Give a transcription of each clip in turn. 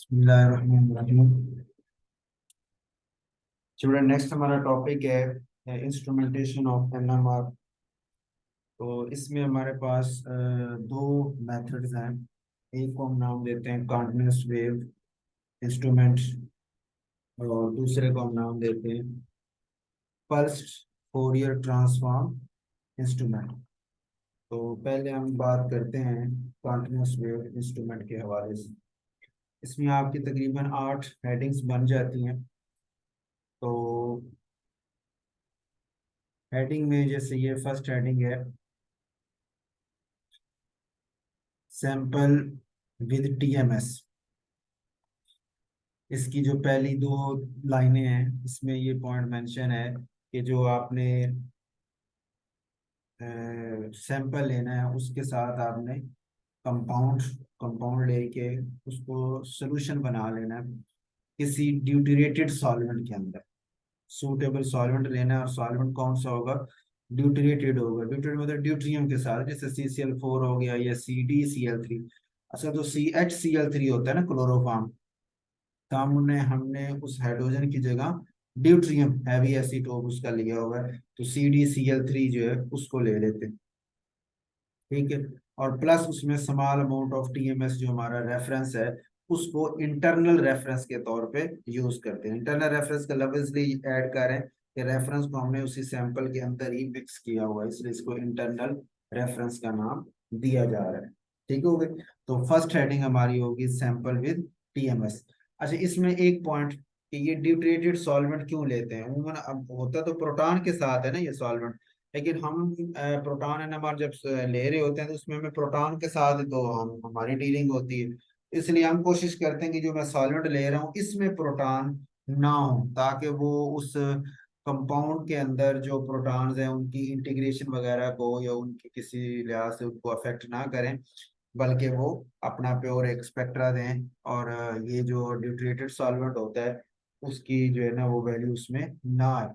बिस्मिल्लाहिर्रहमानिर्रहीम। Student, next हमारा topic है इंस्ट्रूमेंटेशन ऑफ एनएमआर। तो इसमें हमारे पास दो मेथड्स हैं। एक को हम नाम देते हैं कंटीन्यूअस वेव इंस्ट्रूमेंट और दूसरे को हम नाम देते हैं पल्स्ड फोरियर ट्रांसफॉर्म इंस्ट्रूमेंट। तो पहले हम बात करते हैं कंटीन्यूअस वेव इंस्ट्रूमेंट के हवाले से। इसमें आपकी तकरीबन 8 हेडिंग्स बन जाती हैं। तो हेडिंग में जैसे ये फर्स्ट हेडिंग है सैंपल विद टीएमएस। इसकी जो पहली दो लाइनें हैं इसमें ये पॉइंट मेंशन है कि जो आपने सैंपल लेना है उसके साथ आपने कंपाउंड कंपाउंड लेके उसको सोल्यूशन बना लेना है किसी ड्यूटरेटेड सॉल्वेंट के अंदर। सूटेबल सॉल्वेंट लेना है और सॉल्वेंट कौन सा होगा? ड्यूटरेटेड होगा। ड्यूटरेट मतलब ड्यूट्रियम के साथ, जैसे CCl4 हो गया या CdCl3। अच्छा, तो CHCl3 होता है ना क्लोरोफॉर्म, तो हमने हमने उस हाइड्रोजन की जगह ड्यूट्रियम हैवी एसीटोप उसका लिया हुआ है, तो CdCl3 जो है उसको ले लेते हैं। ठीक है। और प्लस उसमें स्मॉल अमाउंट ऑफ टीएमएस जो हमारा रेफरेंस है उसको इंटरनल रेफरेंस के तौर पे यूज करते हैं। इंटरनल रेफरेंस का लफ्ज इसलिए ऐड करें कि रेफरेंस को हमने उसी सैंपल के अंदर ही मिक्स किया हुआ है, इसलिए इसको इंटरनल रेफरेंस का नाम दिया जा रहा है। ठीक हो गई। तो फर्स्ट हेडिंग हमारी होगी सैंपल विद टीएमएस। अच्छा, इसमें एक पॉइंट कि ये ड्यूटरेटेड सॉल्वेंट क्यों लेते हैं? उन्होंने अब होता तो प्रोटॉन के साथ है ना ये सॉल्वेंट, लेकिन हम प्रोटॉन एनएमआर जब ले रहे होते हैं तो उसमें हमें प्रोटॉन के साथ तो हम हमारी डीलिंग होती है। इसलिए हम कोशिश करते हैं कि जो मैं सॉल्वेंट ले रहा हूँ इसमें प्रोटॉन ना हो, ताकि वो उस कंपाउंड के अंदर जो प्रोटॉन्स हैं उनकी इंटीग्रेशन वगैरह को या उनकी किसी लिहाज से उनको अफेक्ट ना करें, बल्कि वो अपना प्योर एक स्पेक्ट्रा दें। और ये जो ड्यूटरेटेड सॉल्वेंट होता है उसकी जो है ना वो वैल्यू उसमें ना आए।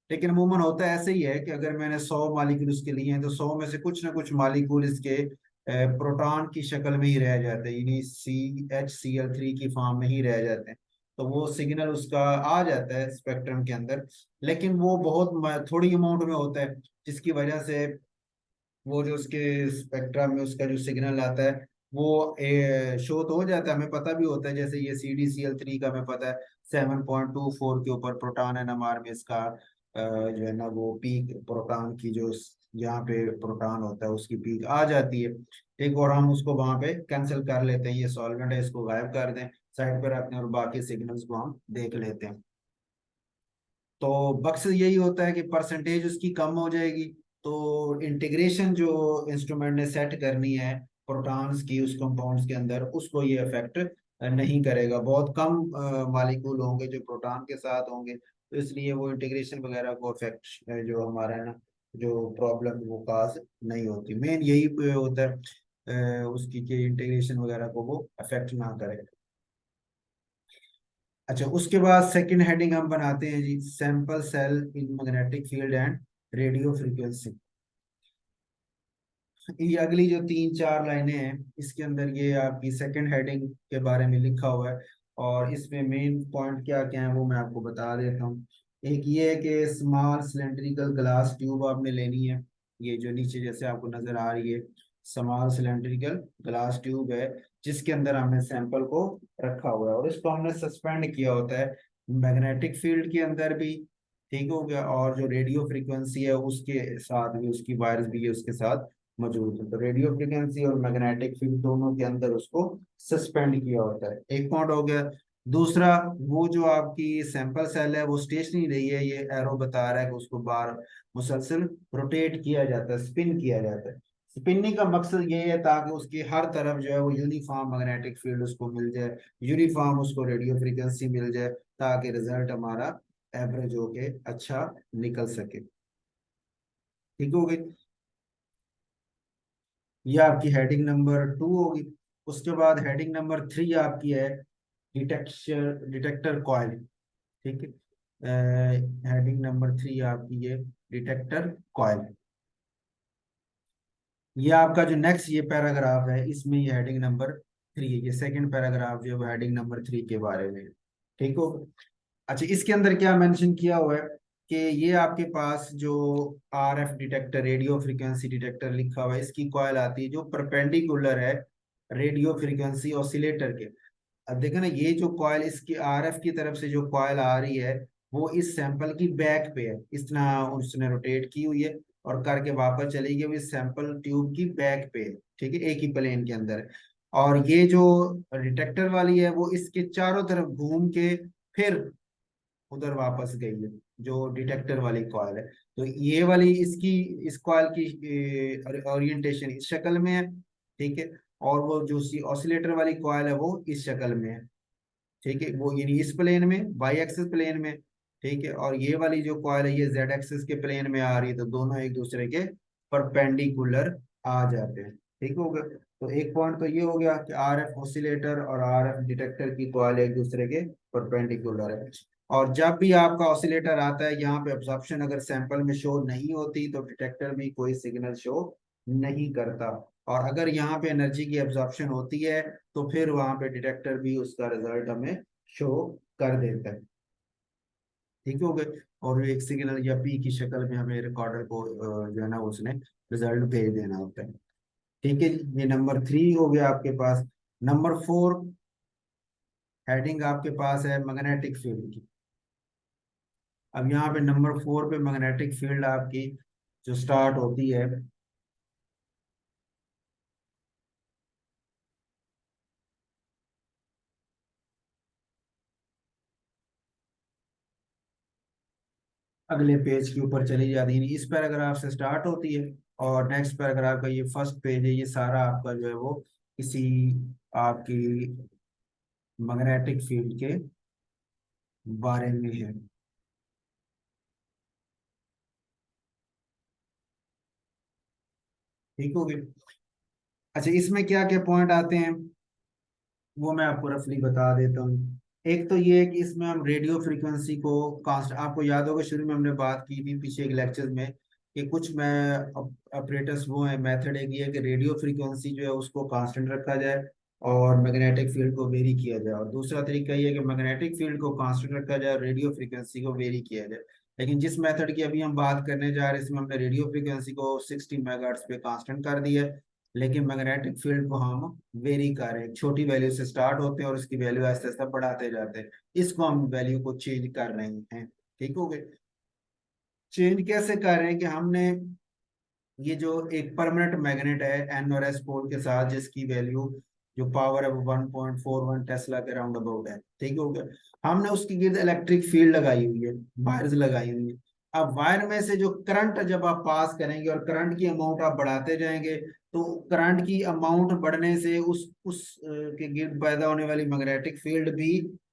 लेकिन अमूमन होता है ऐसे ही है कि अगर मैंने 100 मालिक्यूल उसके लिए हैं तो 100 में से कुछ ना कुछ मालिक्यूल इसके प्रोटॉन की शक्ल में ही रह जाते हैं, यानी CHCl3 की फॉर्म में ही रह जाते हैं। तो वो सिग्नल उसका आ जाता है स्पेक्ट्रम के अंदर, लेकिन वो बहुत थोड़ी अमाउंट में होता है, जिसकी वजह से वो जो उसके स्पेक्ट्रा में उसका जो सिग्नल आता है वो शो तो हो जाता है, हमें पता भी होता है। जैसे ये CDCl3 का हमें पता है 7.24 के ऊपर प्रोटॉन एनएमआर में इसका जो है ना वो पीक प्रोटॉन की जो जहाँ पे प्रोटॉन होता है उसकी पीक आ जाती है। ठीक, और हम उसको वहां पे कैंसिल कर लेते हैं, ये सॉल्वेंट है इसको गायब कर दें, साइड पर रखते हैं और बाकी सिग्नल्स को हम देख लेते हैं। तो मकसद यही होता है कि परसेंटेज उसकी कम हो जाएगी। तो इंटीग्रेशन जो इंस्ट्रूमेंट ने सेट करनी है प्रोटॉन्स की उस कंपाउंड्स के अंदर, उसको ये अफेक्ट नहीं करेगा। बहुत कम मालिक्यूल होंगे जो प्रोटॉन के साथ होंगे, तो इसलिए वो इंटीग्रेशन वगैरह को अफेक्ट जो हमारा है ना जो प्रॉब्लम वो काज नहीं होती। मेन यही होता है उसकी कि इंटीग्रेशन वगैरह को वो अफेक्ट ना करे। अच्छा, उसके बाद सेकंड हेडिंग हम बनाते हैं जी sample cell in magnetic field and radio frequency. ये अगली जो 3-4 लाइनें हैं इसके अंदर ये आपकी सेकंड हेडिंग के बारे में लिखा हुआ है, और इसमें मेन पॉइंट क्या क्या है वो मैं आपको बता देता हूँ। एक ये है कि स्मॉल सिलेंड्रिकल ग्लास ट्यूब आपने लेनी है। ये जो नीचे जैसे आपको नजर आ रही है स्मॉल सिलेंड्रिकल ग्लास ट्यूब है, जिसके अंदर हमने सैंपल को रखा हुआ है और इसको हमने सस्पेंड किया होता है मैग्नेटिक फील्ड के अंदर भी। ठीक हो गया। और जो रेडियो फ्रीक्वेंसी है उसके साथ भी, उसकी वायर्स भी है उसके साथ मौजूद है। तो रेडियो फ्रिक्वेंसी और मैग्नेटिक फील्ड दोनों के अंदर उसको सस्पेंड किया होता है, एक पॉइंट हो गया। दूसरा, वो जो आपकी सैंपल सेल है वो स्टेशनरी रही है, ये एरो बता रहा है कि उसको बार मुसलसल रोटेट किया जाता है, स्पिन किया जाता है। स्पिनिंग का मकसद ये है ताकि उसकी हर तरफ जो है वो यूनिफॉर्म मैग्नेटिक फील्ड उसको मिल जाए, यूनिफॉर्म उसको रेडियो फ्रिक्वेंसी मिल जाए, ताकि रिजल्ट हमारा एवरेज होके अच्छा निकल सके। ठीक हो गई। ये आपकी हेडिंग नंबर 2 होगी। उसके बाद हेडिंग नंबर 3 आपकी है डिटेक्शन डिटेक्टर कॉइल। ठीक है। हेडिंग नंबर 3 आपकी है डिटेक्टर कॉइल। ये आपका जो नेक्स्ट ये पैराग्राफ है इसमें ये हेडिंग नंबर 3, ये सेकंड पैराग्राफ जो हेडिंग नंबर 3 के बारे में, ठीक हो। अच्छा, इसके अंदर क्या मेंशन किया हुआ है कि ये आपके पास जो RF detector, radio frequency detector लिखा हुआ है, इसकी कॉइल आती है जो परपेंडिकुलर है रेडियो फ्रिक्वेंसी ऑसिलेटर के। अब देखो ना, ये जो कॉइल इसकी RF की तरफ से जो कॉइल आ रही है वो इस सैंपल की बैक पे है, इस तरह उसने रोटेट की हुई है और करके वापस चली गई, वो इस सैंपल ट्यूब की बैक पे है, ठीक है, एक ही प्लेन के अंदर है। और ये जो डिटेक्टर वाली है वो इसके चारों तरफ घूम के फिर उधर वापस गई है, जो डिटेक्टर वाली कॉइल है। तो ये वाली इसकी, इस कॉइल की ओरिएंटेशन इस शक्ल में है, ठीक है। और वो जो सी ऑसिलेटर वाली कॉइल है वो इस शक्ल में है, ठीक है, वो यानी इस प्लेन में, वाई एक्सिस प्लेन में, ठीक है। और ये वाली जो कॉइल है ये जेड एक्सिस के प्लेन में आ रही है, तो दोनों एक दूसरे के परपेंडिकुलर आ जाते हैं, ठीक हो गया। तो एक पॉइंट तो ये हो गया कि RF ऑसिलेटर और RF डिटेक्टर की कॉइल एक दूसरे के परपेंडिकुलर है। और जब भी आपका ऑसिलेटर आता है यहाँ पे एब्जॉर्प्शन अगर सैंपल में शो नहीं होती तो डिटेक्टर भी कोई सिग्नल शो नहीं करता। और अगर यहाँ पे एनर्जी की एब्जॉर्प्शन होती है तो फिर वहां पे डिटेक्टर भी उसका रिजल्ट हमें शो कर देता है, ठीक हो गए। और एक सिग्नल या पी की शक्ल में हमें रिकॉर्डर को जो है ना उसने रिजल्ट भेज देना होता है, ठीक है। ये नंबर 3 हो गया आपके पास। नंबर 4 हेडिंग आपके पास है मैग्नेटिक फील्ड की। अब यहाँ पे नंबर 4 पे मैग्नेटिक फील्ड आपकी जो स्टार्ट होती है, अगले पेज के ऊपर चली जाती है, इस पैराग्राफ से स्टार्ट होती है। और नेक्स्ट पैराग्राफ का ये फर्स्ट पेज है, ये सारा आपका जो है वो किसी आपकी मैग्नेटिक फील्ड के बारे में है, ठीक हो गया। अच्छा, इसमें क्या क्या पॉइंट आते हैं वो मैं आपको रफली बता देता हूँ। एक तो ये है कि इसमें हम रेडियो फ्रीक्वेंसी को कांस्ट, आपको याद होगा शुरू में हमने बात की थी पीछे एक लेक्चर में कि कुछ मैं ऑपरेटर्स वो है, मेथड एक ये है कि रेडियो फ्रीक्वेंसी जो है उसको कांस्टेंट रखा जाए और मैग्नेटिक फील्ड को वेरी किया जाए। और दूसरा तरीका ये है कि मैग्नेटिक फील्ड को कांस्टेंट रखा जाए और रेडियो फ्रीक्वेंसी को वेरी किया जाए। लेकिन जिस मेथड की अभी हम बात करने जा रहे हैं इसमें हमने रेडियो फ्रीक्वेंसी को 60 मेगाहर्ट्ज पे कांस्टेंट कर दिया है, लेकिन मैग्नेटिक फील्ड को हम वेरी कर रहे हैं, छोटी वैल्यू से स्टार्ट होते हैं और उसकी वैल्यू आहिस्ते आहिस्ते बढ़ाते जाते हैं, इसको हम वैल्यू को चेंज कर रहे हैं, ठीक हो गए। चेंज कैसे कर रहे हैं कि हमने ये जो एक परमानेंट मैग्नेट है एन और एस पोल के साथ जिसकी वैल्यू जो पावर है वो 1.41 टेस्ला के राउंड अबाउट है, ठीक हो गया। हमने उसकी गिर्द इलेक्ट्रिक फील्ड लगाई हुई है, वायर्स लगाई हुई है। अब वायर में से जो करंट जब आप पास करेंगे और करंट की अमाउंट आप बढ़ाते जाएंगे तो करंट की अमाउंट बढ़ने से के गिर्द पैदा होने वाली मैग्नेटिक फील्ड भी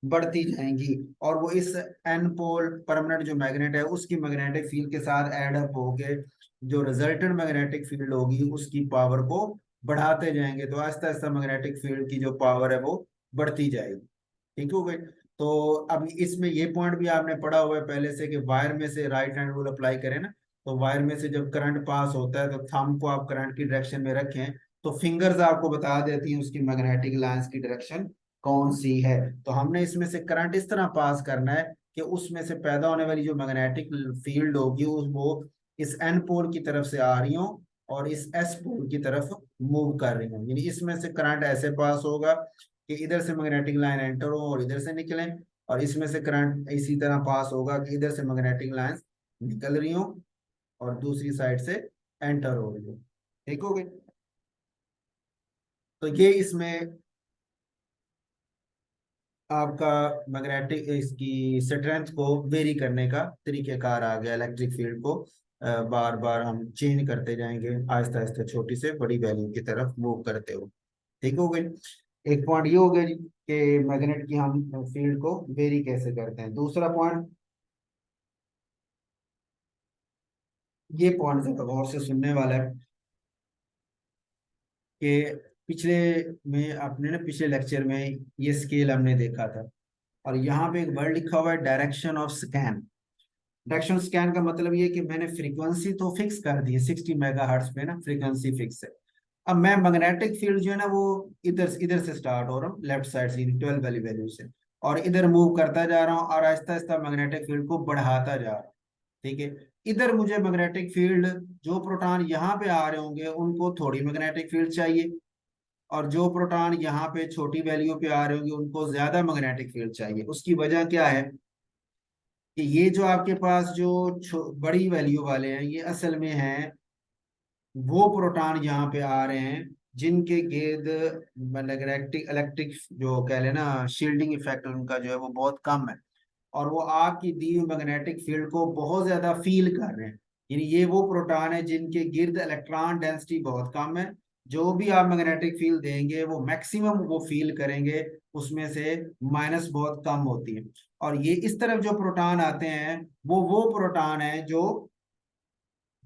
बढ़ती जाएंगी और वो इस एन पोल परमानेंट जो मैग्नेट है उसकी मैग्नेटिक फील्ड के साथ एड अप होके जो रिजल्टेंट मैग्नेटिक फील्ड होगी उसकी पावर को बढ़ाते जाएंगे, तो आहिस्ता आहिस्ता मैग्नेटिक फील्ड की जो पावर है वो बढ़ती जाएगी, ठीक हो गई। तो अब इसमें ये पॉइंट भी आपने पढ़ा हुआ है पहले से कि वायर में से राइट हैंड रूल अप्लाई करें ना, तो वायर में से जब करंट पास होता है तो थंब को आप करंट की डायरेक्शन में रखें तो फिंगर्स आपको बता देती हैं उसकी मैग्नेटिक लाइंस की डायरेक्शन कौन सी है। तो हमने इसमें से करंट इस तरह पास करना है कि उसमें से पैदा होने वाली जो मैग्नेटिक फील्ड होगी वो इस एन पोल की तरफ से आ रही हो और इस एस पोल की तरफ मूव कर रही हो, यानी इसमें से करंट ऐसे पास होगा कि इधर से मैग्नेटिक लाइन एंटर हो और इधर से निकले, और इसमें से करंट इसी तरह पास होगा कि इधर से मैग्नेटिक लाइंस निकल रही हो और दूसरी साइड से एंटर हो रही हो, ठीक हो गई। तो ये इसमें आपका मैग्नेटिक इसकी स्ट्रेंथ को वेरी करने का तरीकेकार आ गया, इलेक्ट्रिक फील्ड को बार बार हम चेंज करते जाएंगे आहिस्ता आहिस्ता छोटी से बड़ी वैल्यू की तरफ मूव करते हो, ठीक हो गई। एक पॉइंट ये हो गया जी कि मैग्नेट की हम फील्ड को वेरी कैसे करते हैं। दूसरा पॉइंट, ये पॉइंट जरा गौर से सुनने वाला है कि पिछले में आपने ना पिछले लेक्चर में ये स्केल हमने देखा था और यहाँ पे एक वर्ड लिखा हुआ है direction of scan. Direction scan का मतलब ये कि मैंने फ्रीक्वेंसी तो फिक्स कर दी है 60 मेगाहर्ट्ज पे ना, फ्रीक्वेंसी फिक्स है, अब मैं मैग्नेटिक फील्ड जो है ना वो इधर इधर से स्टार्ट हो रहा हूँ, लेफ्ट साइड से 12 वाली वैल्यू से, और इधर मूव करता जा रहा हूँ और आहिस्ता आहिस्ता मैग्नेटिक फील्ड को बढ़ाता जा रहा हूँ। ठीक है, इधर मुझे मैग्नेटिक फील्ड, जो प्रोटॉन यहाँ पे आ रहे होंगे उनको थोड़ी मैग्नेटिक फील्ड चाहिए, और जो प्रोटॉन यहाँ पे छोटी वैल्यू पे आ रहे होंगे उनको ज्यादा मैग्नेटिक फील्ड चाहिए। उसकी वजह क्या है कि ये जो आपके पास जो बड़ी वैल्यू वाले हैं ये असल में हैं वो प्रोटॉन यहाँ पे आ रहे हैं जिनके गिर्द मैग्नेटिक इलेक्ट्रिक जो कह लेना शील्डिंग इफेक्ट उनका जो है वो बहुत कम है, और वो आपकी दी हुई मैग्नेटिक फील्ड को बहुत ज्यादा फील कर रहे हैं। यानी ये वो प्रोटॉन है जिनके गिर्द इलेक्ट्रॉन डेंसिटी बहुत कम है, जो भी आप मैग्नेटिक फील्ड देंगे वो मैक्सिमम वो फील करेंगे, उसमें से माइनस बहुत कम होती है। और ये इस तरफ जो प्रोटॉन आते हैं वो प्रोटॉन है जो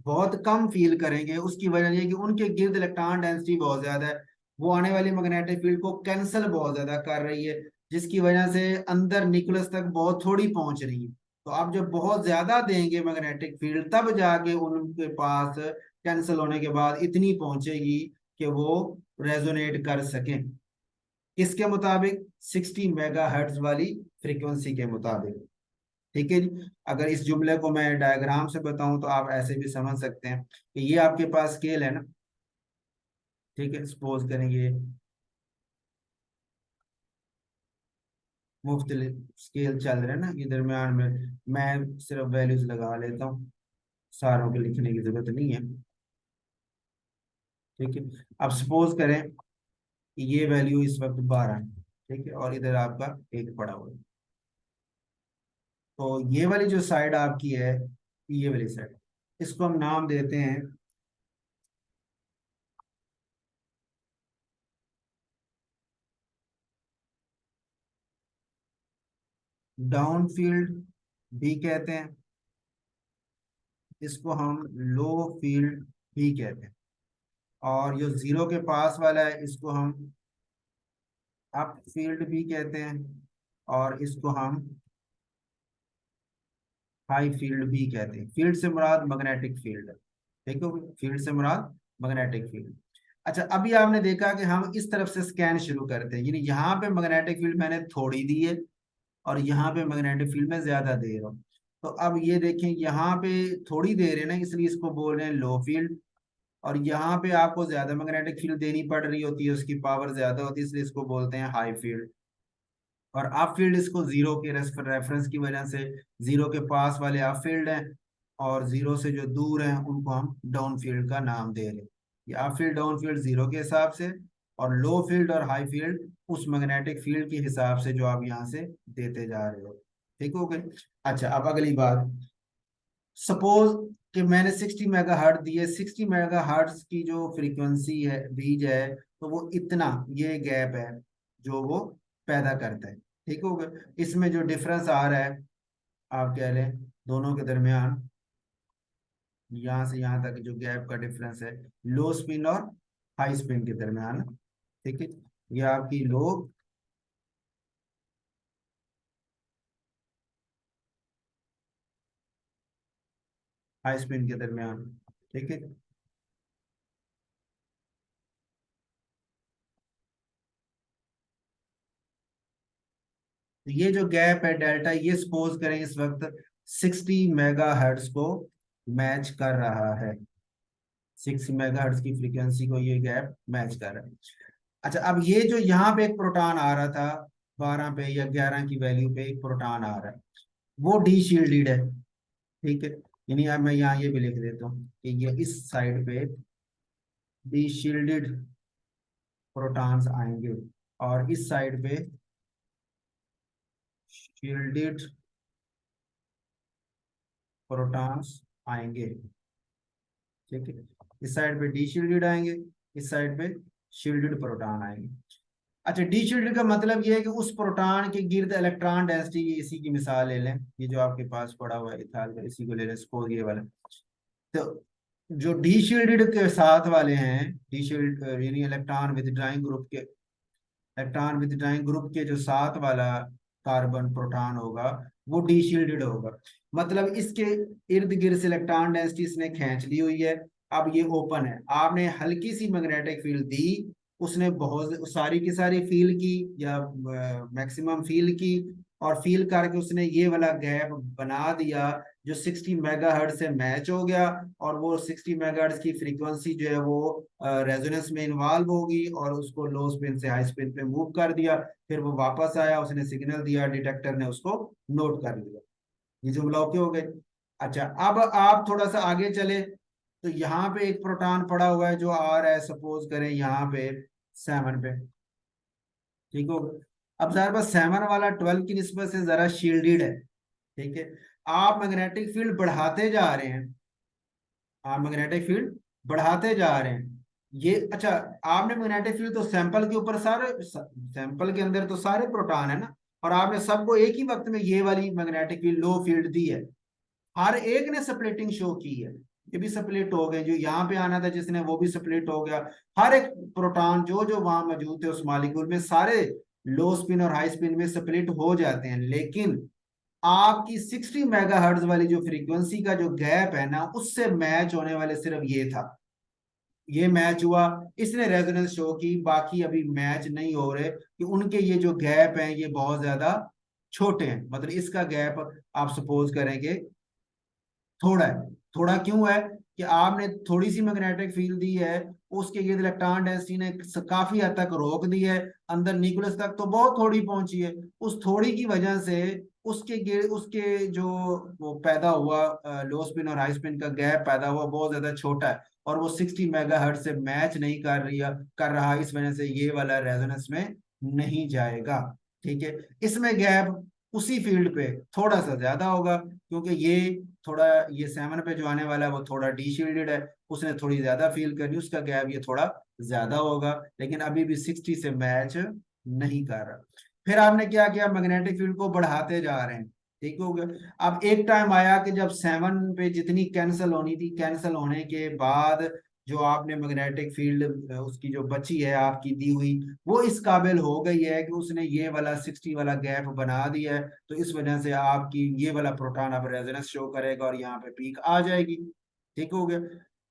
बहुत कम फील करेंगे। उसकी वजह ये है कि उनके गिर्द इलेक्ट्रॉन डेंसिटी बहुत ज्यादा है, वो आने वाली मैग्नेटिक फील्ड को कैंसल बहुत ज्यादा कर रही है, जिसकी वजह से अंदर न्यूक्लियस तक बहुत थोड़ी पहुंच रही है। तो आप जब बहुत ज्यादा देंगे मैग्नेटिक फील्ड तब जाके उनके पास कैंसल होने के बाद इतनी पहुंचेगी कि वो रेजोनेट कर सकें। इसके मुताबिक 60 मेगाहर्ट्ज वाली फ्रीक्वेंसी के मुताबिक। ठीक है जी। अगर इस जुमले को मैं डायग्राम से बताऊं तो आप ऐसे भी समझ सकते हैं कि ये आपके पास स्केल है ना। ठीक है, सपोज करेंगे मुख्तलिफ स्केल चल रहे हैं ना, ये दरमियान में मैं सिर्फ वैल्यूज लगा लेता हूँ, सारों के लिखने की जरूरत नहीं है। ठीक है, अब सपोज करें कि ये वैल्यू इस वक्त 12 है, ठीक है, और इधर आपका एक पड़ा हुआ है। तो ये वाली जो साइड आपकी है, ये वाली साइड, इसको हम नाम देते हैं डाउन फील्ड भी कहते हैं, इसको हम लो फील्ड भी कहते हैं, और जो जीरो के पास वाला है इसको हम अप फील्ड भी कहते हैं, और इसको हम हाई फील्ड भी कहते हैं। फील्ड से मुराद मैग्नेटिक फील्ड है, ठीक है, फील्ड से मुराद मैग्नेटिक फील्ड। अच्छा, अभी आपने देखा कि हम इस तरफ से स्कैन शुरू करते हैं, यानी यहाँ पे मैग्नेटिक फील्ड मैंने थोड़ी दी है और यहाँ पे मैग्नेटिक फील्ड में ज्यादा दे रहा हूँ। तो अब ये देखें, यहाँ पे थोड़ी दे रहे हैं ना, इसलिए इसको बोल रहे हैं लो फील्ड, और यहाँ पे आपको ज्यादा मैग्नेटिक फील्ड देनी पड़ रही होती है, उसकी पावर ज्यादा होती है, इसलिए इसको बोलते हैं हाई फील्ड। और अप फील्ड इसको जीरो के रेफरेंस की वजह से, जीरो के पास वाले अप फील्ड हैं और जीरो से जो दूर हैं उनको हम डाउन फील्ड का नाम दे रहे हैं। ये up field down field zero के हिसाब से, और लो फील्ड और हाई फील्ड उस मैग्नेटिक फील्ड के हिसाब से जो आप यहाँ से देते जा रहे हो। ठीक हो गए। अच्छा, अब अगली बात, सपोज कि मैंने 60 मेगाहर्ट्ज दिए, 60 मेगाहर्ट्ज की जो फ्रीक्वेंसी है बीज है, तो वो इतना, ये गैप है जो वो पैदा करता है। ठीक हो गया, इसमें जो डिफरेंस आ रहा है आप कह लें दोनों के दरमियान, यहाँ से यहाँ तक जो गैप का डिफरेंस है लो स्पिन और हाई स्पिन के दरमियान। ठीक है, ये आपकी लो हाई स्पिन के दरमियान। ठीक है, तो ये जो गैप है डेल्टा, ये सपोज करें इस वक्त 60 मेगाहर्ट्ज को मैच कर रहा है, 6 मेगाहर्ट्ज की फ्रीक्वेंसी को ये गैप मैच कर रहा है। अच्छा, अब ये जो यहाँ पे एक प्रोटॉन आ रहा था 12 पे या 11 की वैल्यू पे एक प्रोटॉन आ रहा है, वो डी शील्डेड है। ठीक है, यानी अब मैं यहाँ ये भी लिख देता हूँ कि ये इस साइड पे डी शील्डेड प्रोटॉन्स आएंगे, और इस साइड पे शील्डेड प्रोटॉन्स आएंगे। ठीक है, इस साइड पे डी शील्डेड आएंगे, इस साइड पे शील्डेड प्रोटॉन आएंगे। अच्छा, डी शील्डेड का मतलब ये है कि उस प्रोटॉन के गिर्द इलेक्ट्रॉन डेंसिटी, इसी की मिसाल ले लें, ये जो आपके पास पड़ा हुआ है इथाल का, इसी को ले लें सपोज ये वाला। तो जो डी शील्डेड के साथ वाले हैं, डी शील्ड यानी इलेक्ट्रॉन विदड्राइंग ग्रुप के, इलेक्ट्रॉन विदड्राइंग ग्रुप के जो साथ वाला कार्बन प्रोटॉन होगा वो डी शील्डेड होगा। मतलब इसके इर्द गिर्द से इलेक्ट्रॉन डेंसिटी इसने खींच ली हुई है, अब ये ओपन है, आपने हल्की सी मैग्नेटिक फील्ड दी, उसने बहुत सारी की सारी फील की या मैक्सिमम फील की, और फील करके उसने ये वाला गैप बना दिया जो 60 मेगाहर्ट्ज से मैच हो गया, और वो 60 मेगाहर्ट्ज की फ्रीक्वेंसी जो है वो रेजोनेंस में इन्वॉल्व होगी, और उसको लो स्पिन से हाई स्पिन पे मूव कर दिया। फिर वो वापस आया, उसने सिग्नल दिया, डिटेक्टर ने उसको नोट कर लिया। ये जुमला ओके हो गए। अच्छा, अब आप थोड़ा सा आगे चले, तो यहाँ पे एक प्रोटॉन पड़ा हुआ है जो आ रहा है, सपोज करें यहाँ पे 7 पे, ठीक हो। अब ज़ाहिर बात 7 वाला 12 की निस्बत से जरा शील्डेड है, ठीक है। आप मैग्नेटिक फील्ड बढ़ाते जा रहे हैं, आप मैग्नेटिक फील्ड बढ़ाते जा रहे हैं। ये अच्छा, आपने मैग्नेटिक फील्ड तो सैंपल के ऊपर सारे, सैंपल के अंदर तो सारे प्रोटॉन है ना, और आपने सबको एक ही वक्त में ये वाली मैग्नेटिक फील्ड लो फील्ड दी है। हर एक ने स्प्लिटिंग शो की है, ये भी स्प्लिट हो गए, जो यहाँ पे आना था जिसने वो भी स्प्लिट हो गया। हर एक प्रोटॉन जो जो वहां मौजूद थे उस मॉलिक्यूल में, सारे लो स्पिन और हाई स्पिन में स्प्लिट हो जाते हैं। लेकिन आपकी 60 मेगाहर्ट्ज वाली जो फ्रीक्वेंसी का जो गैप है ना, उससे मैच होने वाले सिर्फ ये था, ये मैच हुआ, इसने रेजोनेंस शो की, बाकी अभी मैच नहीं हो रहे, कि उनके ये जो गैप हैं ये बहुत ज्यादा छोटे हैं। मतलब इसका गैप आप सपोज करेंगे थोड़ा है। थोड़ा क्यों है, कि आपने थोड़ी सी मैग्नेटिक फील्ड दी है, उसके ये इलेक्ट्रॉन डेंसिटी ने काफी हद तक रोक दी है, अंदर न्यूक्लियस तक तो बहुत थोड़ी पहुंची है। उस थोड़ी की वजह से उसके जो वो पैदा हुआ लो स्पिन और हाई स्पिन का गैप पैदा हुआ बहुत ज्यादा छोटा है, और वो 60 मेगाहर्ट्ज से मैच नहीं कर रहा, इस वजह से ये वाला रेजोनेंस में नहीं जाएगा, ठीक है। इसमें गैप उसी फील्ड पे थोड़ा सा ज्यादा होगा, क्योंकि ये थोड़ा, ये 7 पे जो आने वाला है वो थोड़ा डी शील्डेड है, उसने थोड़ी ज्यादा फील करनी, उसका गैप ये थोड़ा ज्यादा होगा, लेकिन अभी भी 60 से मैच नहीं कर रहा। फिर आपने क्या किया, मैग्नेटिक फील्ड को बढ़ाते जा रहे हैं, ठीक हो गया। अब एक टाइम आया कि जब 7 पे जितनी कैंसिल होनी थी, कैंसिल होने के बाद जो आपने मैग्नेटिक फील्ड उसकी जो बची है आपकी दी हुई, वो इस काबिल हो गई है कि उसने ये वाला 60 वाला गैप बना दिया है, तो इस वजह से आपकी ये वाला प्रोटॉन अब रेजोनेंस शो करेगा और यहाँ पे पीक आ जाएगी, ठीक हो गया।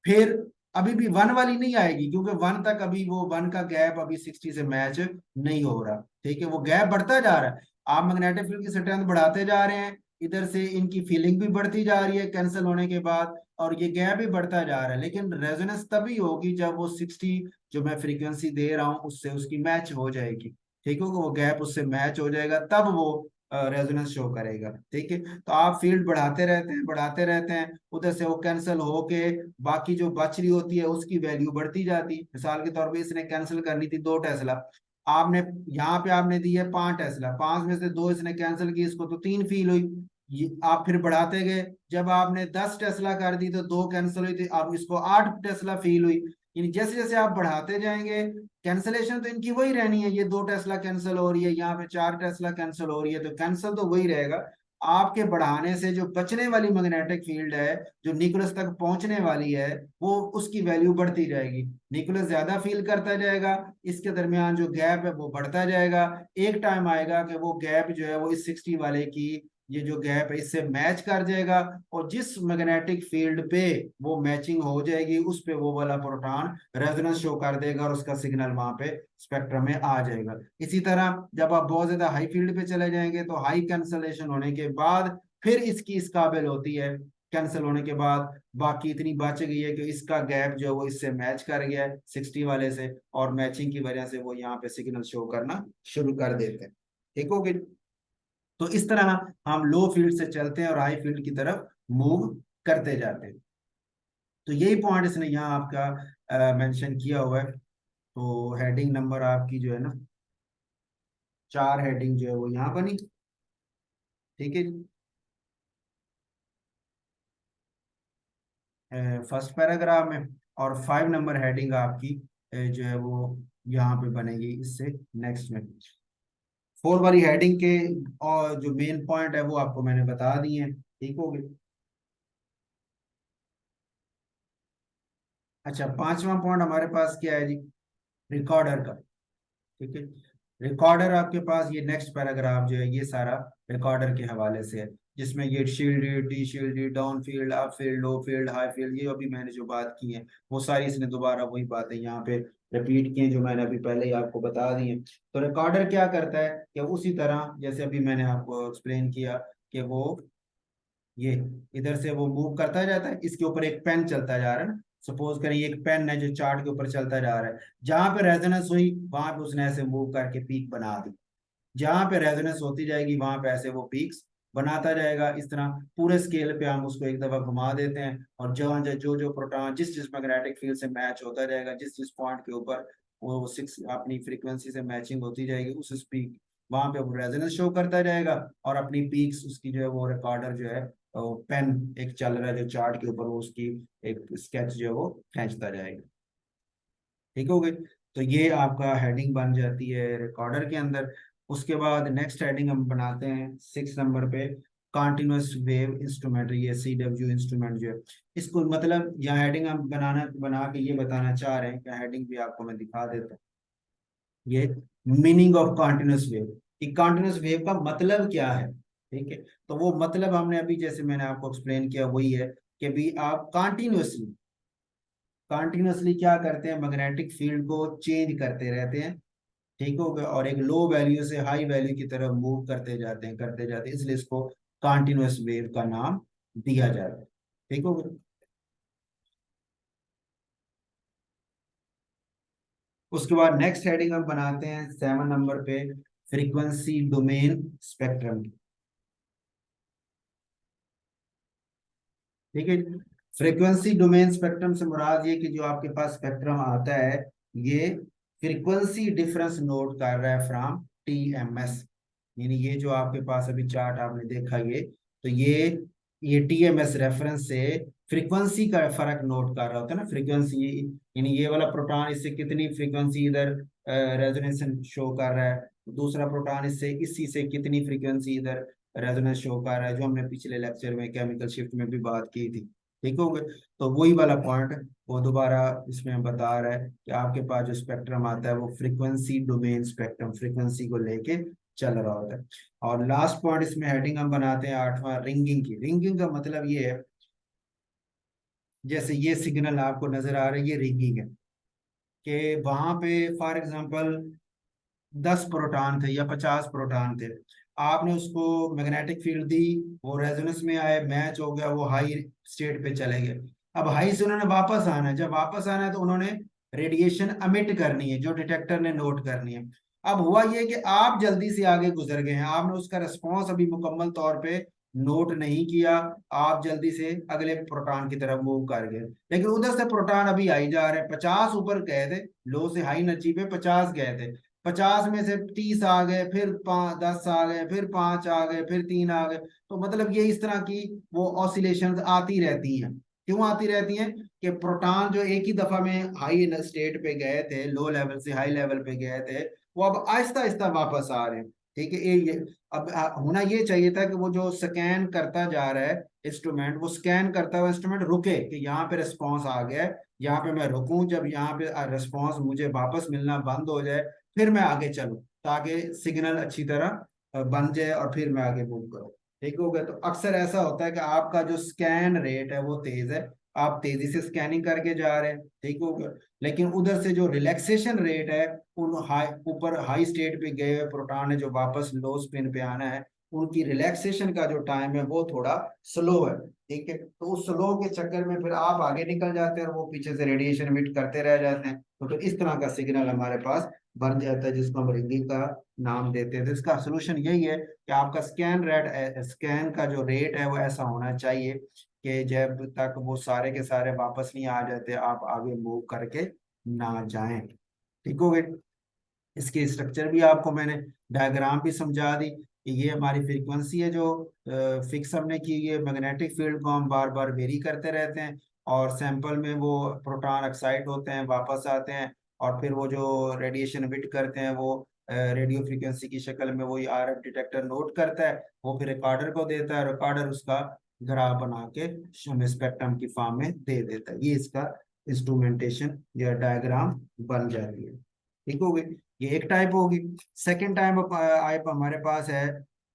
फिर अभी भी 1 वाली नहीं आएगी, क्योंकि 1 तक अभी वो 1 का गैप अभी 60 से मैच नहीं हो रहा, ठीक है। वो गैप बढ़ता जा रहा है, आप मैग्नेटिक फील्ड की स्ट्रेंथ बढ़ाते जा रहे हैं, इधर से इनकी फीलिंग भी बढ़ती जा रही है कैंसिल होने के बाद, और ये गैप भी बढ़ता जा रहा है। लेकिन रेजोनेंस तभी होगी जब वो 60 जो मैं फ्रीक्वेंसी दे रहा हूँ उससे उसकी मैच हो जाएगी, ठीक होगा, वो गैप उससे मैच हो जाएगा, तब वो रेजोनेंस शो करेगा, ठीक है। तो आप फील्ड बढ़ाते रहते हैं, बढ़ाते रहते हैं, उधर से वो कैंसिल होके बाकी जो बच रही होती है उसकी वैल्यू बढ़ती जाती। मिसाल के तौर पे इसने कैंसिल करनी थी 2 टेस्ला, आपने यहाँ पे आपने दी है 5 टेस्ला, 5 में से 2 इसने कैंसिल की, इसको तो 3 फील हुई। ये आप फिर बढ़ाते गए, जब आपने 10 टेस्ला कर दी तो 2 कैंसिल हुई थी, अब इसको 8 टेस्ला फील हुई। यानी जैसे जैसे आप बढ़ाते जाएंगे, कैंसलेशन तो इनकी वही रहनी है, ये 2 टेस्ला कैंसिल हो रही है, यहाँ पे 4 टेस्ला कैंसिल हो रही है, तो कैंसिल तो वही रहेगा। आपके बढ़ाने से जो बचने वाली मैग्नेटिक फील्ड है, जो न्यूक्लियस तक पहुंचने वाली है, वो उसकी वैल्यू बढ़ती जाएगी, न्यूक्लियस ज्यादा फील करता जाएगा, इसके दरमियान जो गैप है वो बढ़ता जाएगा। एक टाइम आएगा कि वो गैप जो है वो इस 60 वाले की, ये जो गैप है इससे मैच कर जाएगा, और जिस मैग्नेटिक फील्ड पे वो मैचिंग हो जाएगी उस पे वो वाला प्रोटॉन रेजोनेंस शो कर देगा, और उसका सिग्नल वहां पे स्पेक्ट्रम में आ जाएगा। इसी तरह जब आप बहुत ज्यादा हाई फील्ड पे चले जाएंगे, तो हाई कैंसलेशन होने के बाद फिर इसकी इस काबिल होती है, कैंसिल होने के बाद बाकी इतनी बच गई है कि इसका गैप जो है वो इससे मैच कर गया है 60 वाले से, और मैचिंग की वजह से वो यहाँ पे सिग्नल शो करना शुरू कर देते हैं, ठीक हो गई। तो इस तरह हम लो फील्ड से चलते हैं और हाई फील्ड की तरफ मूव करते जाते हैं। तो यही पॉइंट इसने यहाँ आपका मेंशन किया हुआ है। तो हेडिंग नंबर आपकी जो है ना, 4 हेडिंग जो है वो यहाँ बनी, ठीक है जी। फर्स्ट पैराग्राफ में, और 5 नंबर हेडिंग आपकी जो है वो यहाँ पे बनेगी इससे नेक्स्ट में। 4 वाली हेडिंग के और जो मेन पॉइंट है वो आपको मैंने बता दिए हैं, ठीक हो गए। अच्छा, 5वां पॉइंट हमारे पास क्या है जी, रिकॉर्डर का, ठीक है। रिकॉर्डर आपके पास ये नेक्स्ट पैराग्राफ जो है ये सारा रिकॉर्डर के हवाले से है। जिसमें ये shield, D shield, down field, up field, low field, high field, ये अभी मैंने जो बात की है वो सारी इसने दोबारा वही बातें यहाँ पे रिपीट की हैं जो मैंने अभी पहले ही आपको बता दी है। तो रिकॉर्डर क्या करता है कि उसी तरह जैसे अभी मैंने आपको एक्सप्लेन किया कि वो ये इधर से वो मूव करता जाता है, इसके ऊपर एक पेन चलता जा रहा है ना, सपोज करें ये एक पेन है जो चार्ट के ऊपर चलता जा रहा है, जहां पे रेजोनेंस हुई वहां पे उसने ऐसे मूव करके पीक बना दी, जहां पे रेजोनेंस होती जाएगी वहां पे ऐसे वो पीक्स बनाता जाएगा। इस तरह पूरे स्केल पे हम उसको एक दफा घुमा देते हैं, और जहाँ जो जो प्रोटॉन जिस जिस मैग्नेटिक फील्ड से मैच होता जाएगा, जिस जिस पॉइंट के ऊपर वो सिक्स अपनी फ्रीक्वेंसी से मैचिंग होती जाएगी, उस स्पीड वहां पे वो रेजोनेंस शो करता जाएगा, और अपनी पीक्स उसकी जो है वो रिकॉर्डर जो है पेन एक चल रहा है जो चार्ट के ऊपर, वो उसकी एक स्केच जो है वो खींचता जाएगा। ठीक हो गई। तो ये आपका हेडिंग बन जाती है रिकॉर्डर के अंदर। उसके बाद नेक्स्ट हेडिंग हम बनाते हैं 6 नंबर पे, कॉन्टिन्यूस वेव इंस्ट्रूमेंट, ये CW इंस्ट्रूमेंट जो है, इसको मतलब यहाँ हेडिंग हम बना के ये बताना चाह रहे हैं कि हेडिंग भी आपको मैं दिखा देता हूँ। ये मीनिंग ऑफ कॉन्टिन्यूस वेव, कि कॉन्टिन्यूस वेव का मतलब क्या है। ठीक है, तो वो मतलब हमने अभी जैसे मैंने आपको एक्सप्लेन किया वही है कि भी आप कंटिन्यूअसली क्या करते हैं, मैग्नेटिक फील्ड को चेंज करते रहते हैं। ठीक हो गया, और एक लो वैल्यू से हाई वैल्यू की तरफ मूव करते जाते हैं, इसलिए इसको कंटिन्यूअस वेव का नाम दिया जाता है। ठीक हो गया। उसके बाद नेक्स्ट हेडिंग हम बनाते हैं 7 नंबर पे, फ्रीक्वेंसी डोमेन स्पेक्ट्रम। ठीक है, फ्रीक्वेंसी डोमेन स्पेक्ट्रम से मुराद ये कि जो आपके पास स्पेक्ट्रम आता है, ये फ्रीक्वेंसी डिफरेंस नोट कर रहा है फ्रॉम TMS। यानी ये जो आपके पास अभी चार्ट आपने देखा, ये तो ये TMS रेफरेंस से फ्रीक्वेंसी का फर्क नोट कर रहा होता है ना, फ्रीक्वेंसी, यानी ये वाला प्रोटॉन इससे कितनी फ्रीक्वेंसी इधर रेजोनेंस शो कर रहा है, दूसरा प्रोटॉन इससे इसी से कितनी फ्रीक्वेंसी इधर रेजोनेंस शो कर रहा है, जो हमने पिछले लेक्चर में केमिकल शिफ्ट में भी बात की थी। ठीक हो गए। तो वही वाला पॉइंट वो दोबारा इसमें हम बता रहा है कि आपके पास जो स्पेक्ट्रम आता है वो फ्रीक्वेंसी डोमेन स्पेक्ट्रम, फ्रीक्वेंसी को लेके चल रहा होता है। और लास्ट पॉइंट इसमें हेडिंग हम बनाते हैं 8वां, रिंगिंग की। रिंगिंग का मतलब ये है, जैसे ये सिग्नल आपको नजर आ रहा है, ये रिंगिंग है, कि वहां पे फॉर एग्जांपल 10 प्रोटॉन थे या 50 प्रोटॉन थे, आपने उसको मैग्नेटिक फील्ड दी, वो रेजोनेंस में आए, मैच हो गया, वो हाई स्टेट पे चले गए। अब हाई से उन्होंने वापस आना है, जब वापस आना है तो उन्होंने रेडिएशन अमिट करनी है जो डिटेक्टर ने नोट करनी है। अब हुआ ये कि आप जल्दी से आगे गुजर गए हैं, आपने उसका रिस्पॉन्स अभी मुकम्मल तौर पे नोट नहीं किया, आप जल्दी से अगले प्रोटॉन की तरफ मूव कर गए, लेकिन उधर से प्रोटॉन अभी आई जा रहे हैं, 50 ऊपर गए थे, लो से हाई एनर्जी पे 50 गए थे, 50 में से 30 आ गए, फिर 10 आ गए, फिर 5 आ गए, फिर 3 आ गए। तो मतलब ये इस तरह की वो ऑसिलेशंस आती रहती हैं। क्यों आती रहती हैं? कि प्रोटॉन जो एक ही दफा में हाई स्टेट पे गए थे, लो लेवल से हाई लेवल पे गए थे, वो अब आहिस्ता आहिस्ता वापस आ रहे हैं। ठीक है, ये अब होना ये चाहिए था कि वो जो स्कैन करता जा रहा है इंस्ट्रूमेंट, वो स्कैन करता हुआ इंस्ट्रूमेंट रुके, कि यहाँ पे रिस्पॉन्स आ गया है, यहाँ पे मैं रुकूं, जब यहाँ पे रिस्पॉन्स मुझे वापस मिलना बंद हो जाए फिर मैं आगे चलूं, ताकि सिग्नल अच्छी तरह बन जाए और फिर मैं आगे मूव करूं। ठीक हो गया। तो अक्सर ऐसा होता है कि आपका जो स्कैन रेट है वो तेज है, आप तेजी से स्कैनिंग करके जा रहे हैं। ठीक हो गया। लेकिन उधर से जो रिलैक्सेशन रेट है, उन हाई ऊपर हाई स्टेट पे गए हुए प्रोटॉन है जो वापस लो स्पिन पे आना है, उनकी रिलैक्सेशन का जो टाइम है वो थोड़ा स्लो है। ठीक है, तो उस स्लो के चक्कर में फिर आप आगे निकल जाते हैं और वो पीछे से रेडिएशन मिट करते रह जाते हैं, तो इस तरह का सिग्नल हमारे पास बन जाता है, जिसको हम रिंगिंग का नाम देते हैं। तो इसका सोल्यूशन यही है कि आपका स्कैन का जो रेट है वो ऐसा होना चाहिए कि जब तक वो सारे के सारे वापस नहीं आ जाते आप आगे मूव करके ना जाएं। ठीक हो गए। इसके स्ट्रक्चर भी आपको मैंने डायग्राम भी समझा दी कि ये हमारी फ्रीक्वेंसी है जो फिक्स हमने की, ये मैग्नेटिक फील्ड को हम बार बार वेरी करते रहते हैं, और सैंपल में वो प्रोटॉन एक्साइट होते हैं, वापस आते हैं, और फिर वो जो रेडिएशन एमिट करते हैं वो रेडियो फ्रीक्वेंसी की शक्ल में वो RF डिटेक्टर नोट करता है, वो फिर रिकॉर्डर को देता है, रिकॉर्डर उसका ग्राफ बना के हमें स्पेक्ट्रम की फॉर्म में दे देता है। ये इसका इंस्ट्रूमेंटेशन या डायग्राम बन जाती है। ठीक हो गई। ये एक टाइप होगी। सेकंड टाइप हमारे पास है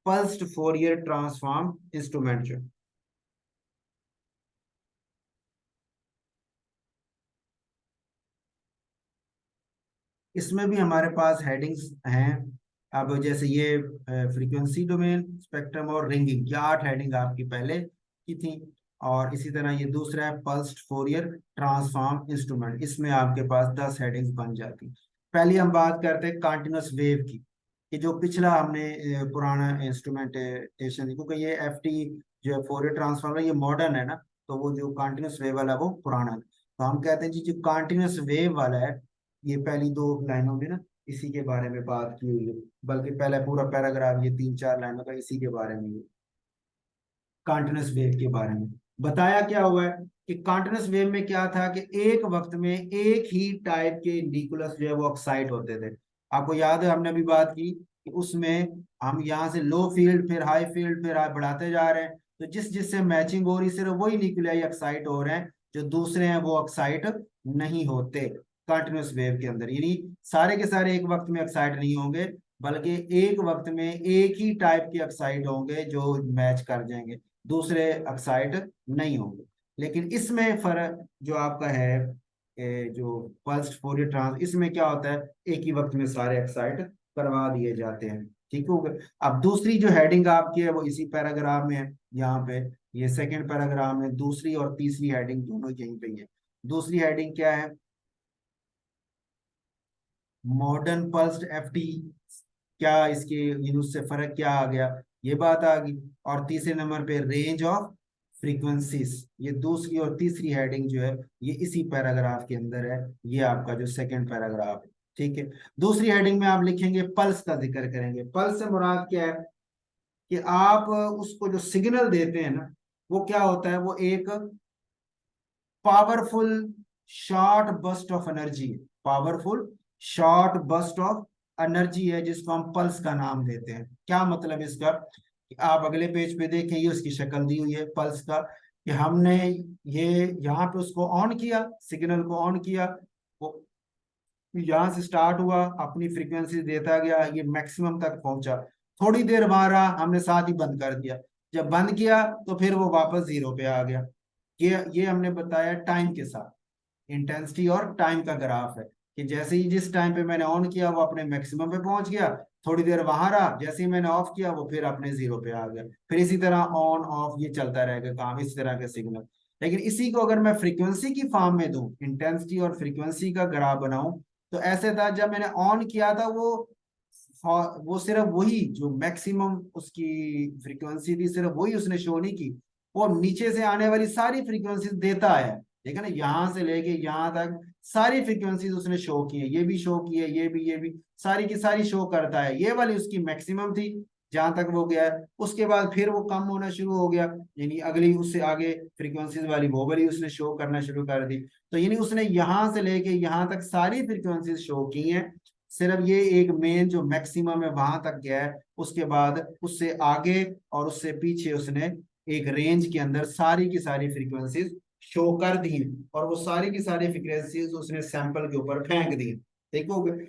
पल्स्ड फोरियर ट्रांसफॉर्म इंस्ट्रूमेंट जो, इसमें भी हमारे पास हेडिंग्स हैं। अब जैसे ये फ्रीक्वेंसी डोमेन, स्पेक्ट्रम और रिंगिंग, ये 8 हेडिंग आपकी पहले की थी। और इसी तरह ये दूसरा है पल्स्ड फोरियर ट्रांसफॉर्म इंस्ट्रूमेंट, इसमें आपके पास 10 हेडिंग्स बन जाती। पहले हम बात करते हैं कॉन्टिन्यूस वेव की, कि जो पिछला हमने पुराना इंस्ट्रूमेंटेशन, क्योंकि ये एफटी जो है फोरियर ट्रांसफॉर्म है, ये मॉडर्न है ना, तो वो जो कॉन्टिन्यूस वेव वाला वो पुराना है। तो हम कहते हैं जी जो कॉन्टिन्यूस वेव वाला है, ये पहली 2 लाइनों में ना इसी के बारे में बात की हुई है, बल्कि पहला पूरा पैराग्राफ ये 3-4 लाइनों का इसी के बारे में है, कॉन्टिन्यूस वेव के बारे में। बताया क्या हुआ है कि कॉन्टिन्यूस वेव में क्या था कि एक वक्त में एक ही टाइप के न्यूक्लियस जो है वो ऑक्साइड होते थे। आपको याद है हमने अभी बात की कि उसमें हम यहाँ से लो फील्ड फिर हाई फील्ड फिर बढ़ाते जा रहे हैं, तो जिस जिससे मैचिंग हो रही सिर्फ वही न्यूक्लियाई ऑक्साइड हो रहे हैं, जो दूसरे हैं वो ऑक्साइड नहीं होते कंटिन्यूस वेव के अंदर। यानी सारे के सारे एक वक्त में ऑक्साइड नहीं होंगे, बल्कि एक वक्त में एक ही टाइप के ऑक्साइड होंगे जो मैच कर जाएंगे, दूसरे ऑक्साइड नहीं होंगे। लेकिन इसमें फर्क जो आपका है, जो पल्स्ड फोरियर ट्रांस, इसमें क्या होता है, एक ही वक्त में सारे ऑक्साइड करवा दिए जाते हैं। ठीक हो गया। अब दूसरी जो हेडिंग आपकी है वो इसी पैराग्राफ में है, यहाँ पे ये सेकंड पैराग्राफ में दूसरी और तीसरी हेडिंग दोनों यहीं पे ही है। दूसरी हेडिंग क्या है, मॉडर्न पल्स्ड एफटी, क्या इसके उससे फर्क क्या आ गया, ये बात आ गई। और तीसरे नंबर पे रेंज ऑफ फ्रीक्वेंसीज, ये दूसरी और तीसरी हेडिंग जो है ये इसी पैराग्राफ के अंदर है, ये आपका जो सेकंड पैराग्राफ है। ठीक है। दूसरी हेडिंग में आप लिखेंगे पल्स का जिक्र करेंगे। पल्स से मुराद क्या है कि आप उसको जो सिग्नल देते हैं ना, वो क्या होता है, वो एक powerful short burst of energy है, powerful short burst of energy है, जिसको हम पल्स का नाम देते हैं। क्या मतलब इसका, कि आप अगले पेज पे देखें, ये उसकी शक्ल दी हुई है पल्स का, कि हमने ये यहाँ पे उसको ऑन किया, सिग्नल को ऑन किया, वो यहाँ से स्टार्ट हुआ, अपनी फ्रीक्वेंसी देता गया, ये मैक्सिमम तक पहुंचा, थोड़ी देर वहां रहा, हमने साथ ही बंद कर दिया, जब बंद किया तो फिर वो वापस 0 पे आ गया। ये हमने बताया टाइम के साथ, इंटेंसिटी और टाइम का ग्राफ है, कि जैसे ही जिस टाइम पे मैंने ऑन किया वो अपने मैक्सिमम पे पहुंच गया, थोड़ी देर वहां रहा, जैसे ही मैंने ऑफ किया वो फिर अपने 0 पे आ गया, फिर इसी तरह ऑन ऑफ ये चलता रहेगा काम, इस तरह के सिग्नल। लेकिन इसी को अगर मैं फ्रीक्वेंसी की फॉर्म में दूं, इंटेंसिटी और फ्रीक्वेंसी का ग्राफ बनाऊं, तो ऐसे था, जब मैंने ऑन किया था वो सिर्फ वही जो मैक्सिमम उसकी फ्रीक्वेंसी थी, सिर्फ वही उसने शो नहीं की, वो नीचे से आने वाली सारी फ्रीक्वेंसी देता है। ठीक है ना, यहां से लेके यहां तक सारी फ्रीक्वेंसीज उसने शो की है, ये भी शो की है, ये भी सारी की सारी शो करता है। ये वाली उसकी मैक्सिमम थी जहां तक वो गया है, उसके बाद फिर वो कम होना शुरू हो गया, यानी अगली उससे आगे फ्रीक्वेंसीज वाली वो वाली उसने शो करना शुरू कर दी। तो यानी उसने यहां से लेके यहां तक सारी फ्रीक्वेंसीज शो की हैं, सिर्फ ये एक मेन जो मैक्सिमम है वहां तक गया है, उसके बाद उससे आगे और उससे पीछे उसने एक रेंज के अंदर सारी की सारी फ्रीक्वेंसीज शो कर दी, और वो सारी की सारी फ्रीक्वेंसीज उसने सैंपल के ऊपर फेंक दी। ठीक हो गया।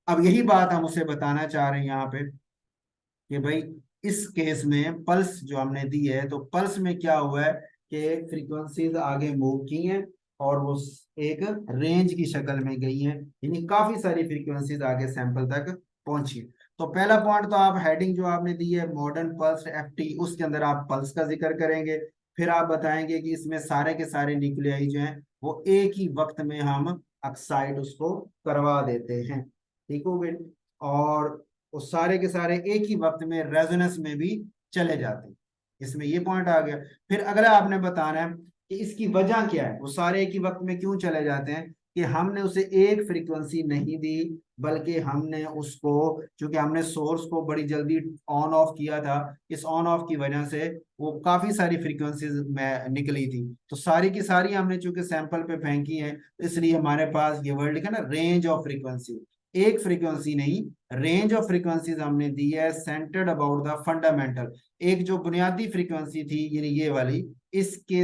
अब यही बात हम उसे बताना चाह रहे हैं यहाँ पे, कि भाई इस केस में पल्स जो हमने दी है, तो पल्स में क्या हुआ है कि फ्रीक्वेंसीज आगे मूव की हैं, और वो एक रेंज की शक्ल में गई हैं, यानी काफी सारी फ्रीक्वेंसीज आगे सैंपल तक पहुंची। तो पहला पॉइंट तो आप हेडिंग जो आपने दी है मॉडर्न पल्स एफटी, उसके अंदर आप पल्स का जिक्र करेंगे, फिर आप बताएंगे कि इसमें सारे के सारे न्यूक्लियाई जो हैं वो एक ही वक्त में हम ऑक्साइड उसको करवा देते हैं। ठीक हो गए। और वो सारे के सारे एक ही वक्त में रेजोनेंस में भी चले जाते हैं, इसमें ये पॉइंट आ गया। फिर अगला आपने बताना है कि इसकी वजह क्या है, वो सारे एक ही वक्त में क्यों चले जाते हैं, कि हमने उसे एक फ्रीक्वेंसी नहीं दी, बल्कि हमने उसको, चूंकि हमने सोर्स को बड़ी जल्दी ऑन ऑफ किया था, इस ऑन ऑफ की वजह से वो काफी सारी फ्रीक्वेंसीज में निकली थी, तो सारी की सारी हमने चूंकि सैंपल पे फेंकी है, इसलिए हमारे पास ये वर्ड लिखा ना, रेंज ऑफ फ्रीक्वेंसी, एक फ्रीक्वेंसी नहीं, रेंज ऑफ फ्रीक्वेंसीज हमने दी है, सेंटर्ड अबाउट द फंडामेंटल, एक जो बुनियादी फ्रीक्वेंसी थी यानी ये वाली, इसके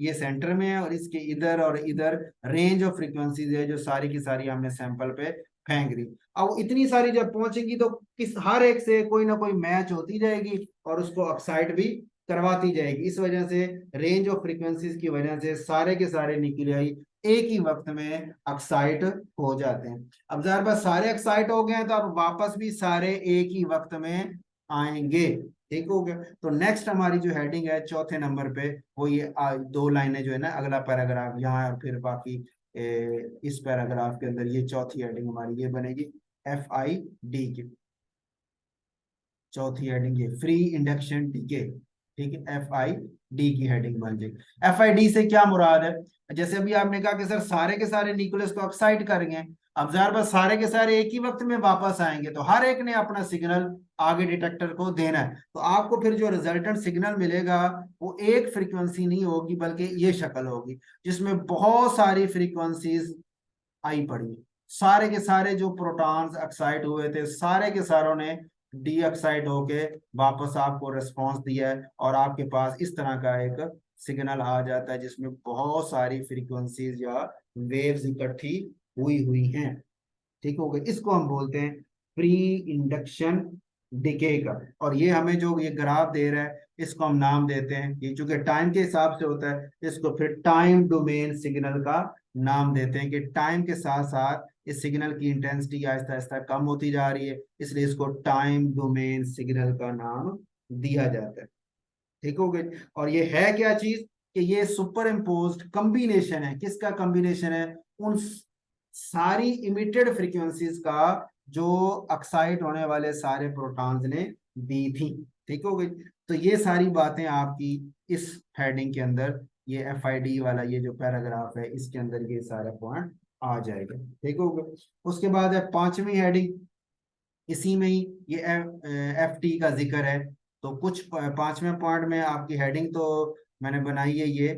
ये सेंटर में है, और इसके इधर और इधर रेंज ऑफ फ्रीक्वेंसीज है, जो सारी की सारी हमने सैंपल पे फेंक रही। अब वो इतनी सारी जब पहुंचेगी तो किस हर एक से कोई ना कोई मैच होती जाएगी और उसको एक्साइट भी करवाती जाएगी। इस वजह से रेंज ऑफ फ्रीक्वेंसीज की वजह से सारे के सारे न्यूक्लियाई एक ही वक्त में एक्साइट हो जाते हैं। अब जाहिर बात सारे एक्साइट हो गए हैं तो अब वापस भी सारे एक ही वक्त में आएंगे। ठीक हो गया। तो नेक्स्ट हमारी जो हेडिंग है चौथे नंबर पे वो ये दो लाइनें जो है ना, अगला पैराग्राफ यहाँ और फिर बाकी इस पैराग्राफ के अंदर ये चौथी हेडिंग हमारी ये बनेगी FID की। चौथी हेडिंग ये फ्री इंडक्शन डीके। ठीक है, FID की हेडिंग बन जाएगी। FID से क्या मुराद है? जैसे अभी आपने कहा कि सर सारे के सारे न्यूक्लियस को एक्साइट करेंगे, अब जार बार सारे के सारे एक ही वक्त में वापस आएंगे तो हर एक ने अपना सिग्नल आगे डिटेक्टर को देना है। तो आपको फिर जो रिजल्टेंट सिग्नल मिलेगा वो एक फ्रीक्वेंसी नहीं होगी बल्कि ये शक्ल होगी जिसमें बहुत सारी फ्रीक्वेंसीज आई पड़ी। सारे के सारे जो प्रोटॉन्स एक्साइट हुए थे सारे के सारों ने डी एक्साइट होके वापस आपको रिस्पांस दिया है और आपके पास इस तरह का एक सिग्नल आ जाता है जिसमें बहुत सारी फ्रीक्वेंसीज या वेव्स इकट्ठी हुई हुई हैं। ठीक हो गया। इसको हम बोलते हैं प्री इंडक्शन डिके का। और ये हमें जो ये ग्राफ दे रहा है इसको हम नाम देते हैं, ये चूंकि टाइम के हिसाब से होता है इसको फिर टाइम डोमेन सिग्नल का नाम देते हैं कि टाइम के साथ साथ इस सिग्नल की इंटेंसिटी आहिस्ता आहिस्ता कम होती जा रही है, इसलिए इसको टाइम डोमेन सिग्नल का नाम दिया जाता है। ठीक हो गई। और ये है क्या चीज कि ये सुपर इम्पोज्ड कम्बिनेशन है। किसका कम्बिनेशन है? उन सारी इमिटेड फ्रीक्वेंसीज का जो एक्साइट होने वाले सारे प्रोटॉन्स ने दी थी। ठीक हो गई। तो ये सारी बातें आपकी इस हेडिंग के अंदर, ये FID वाला ये जो पैराग्राफ है इसके अंदर ये सारे पॉइंट आ जाएगा। ठीक हो गया। उसके बाद है पांचवी हेडिंग, इसी में ही ये FT का जिक्र है। तो कुछ पांचवें पॉइंट में आपकी हेडिंग तो मैंने बनाई है ये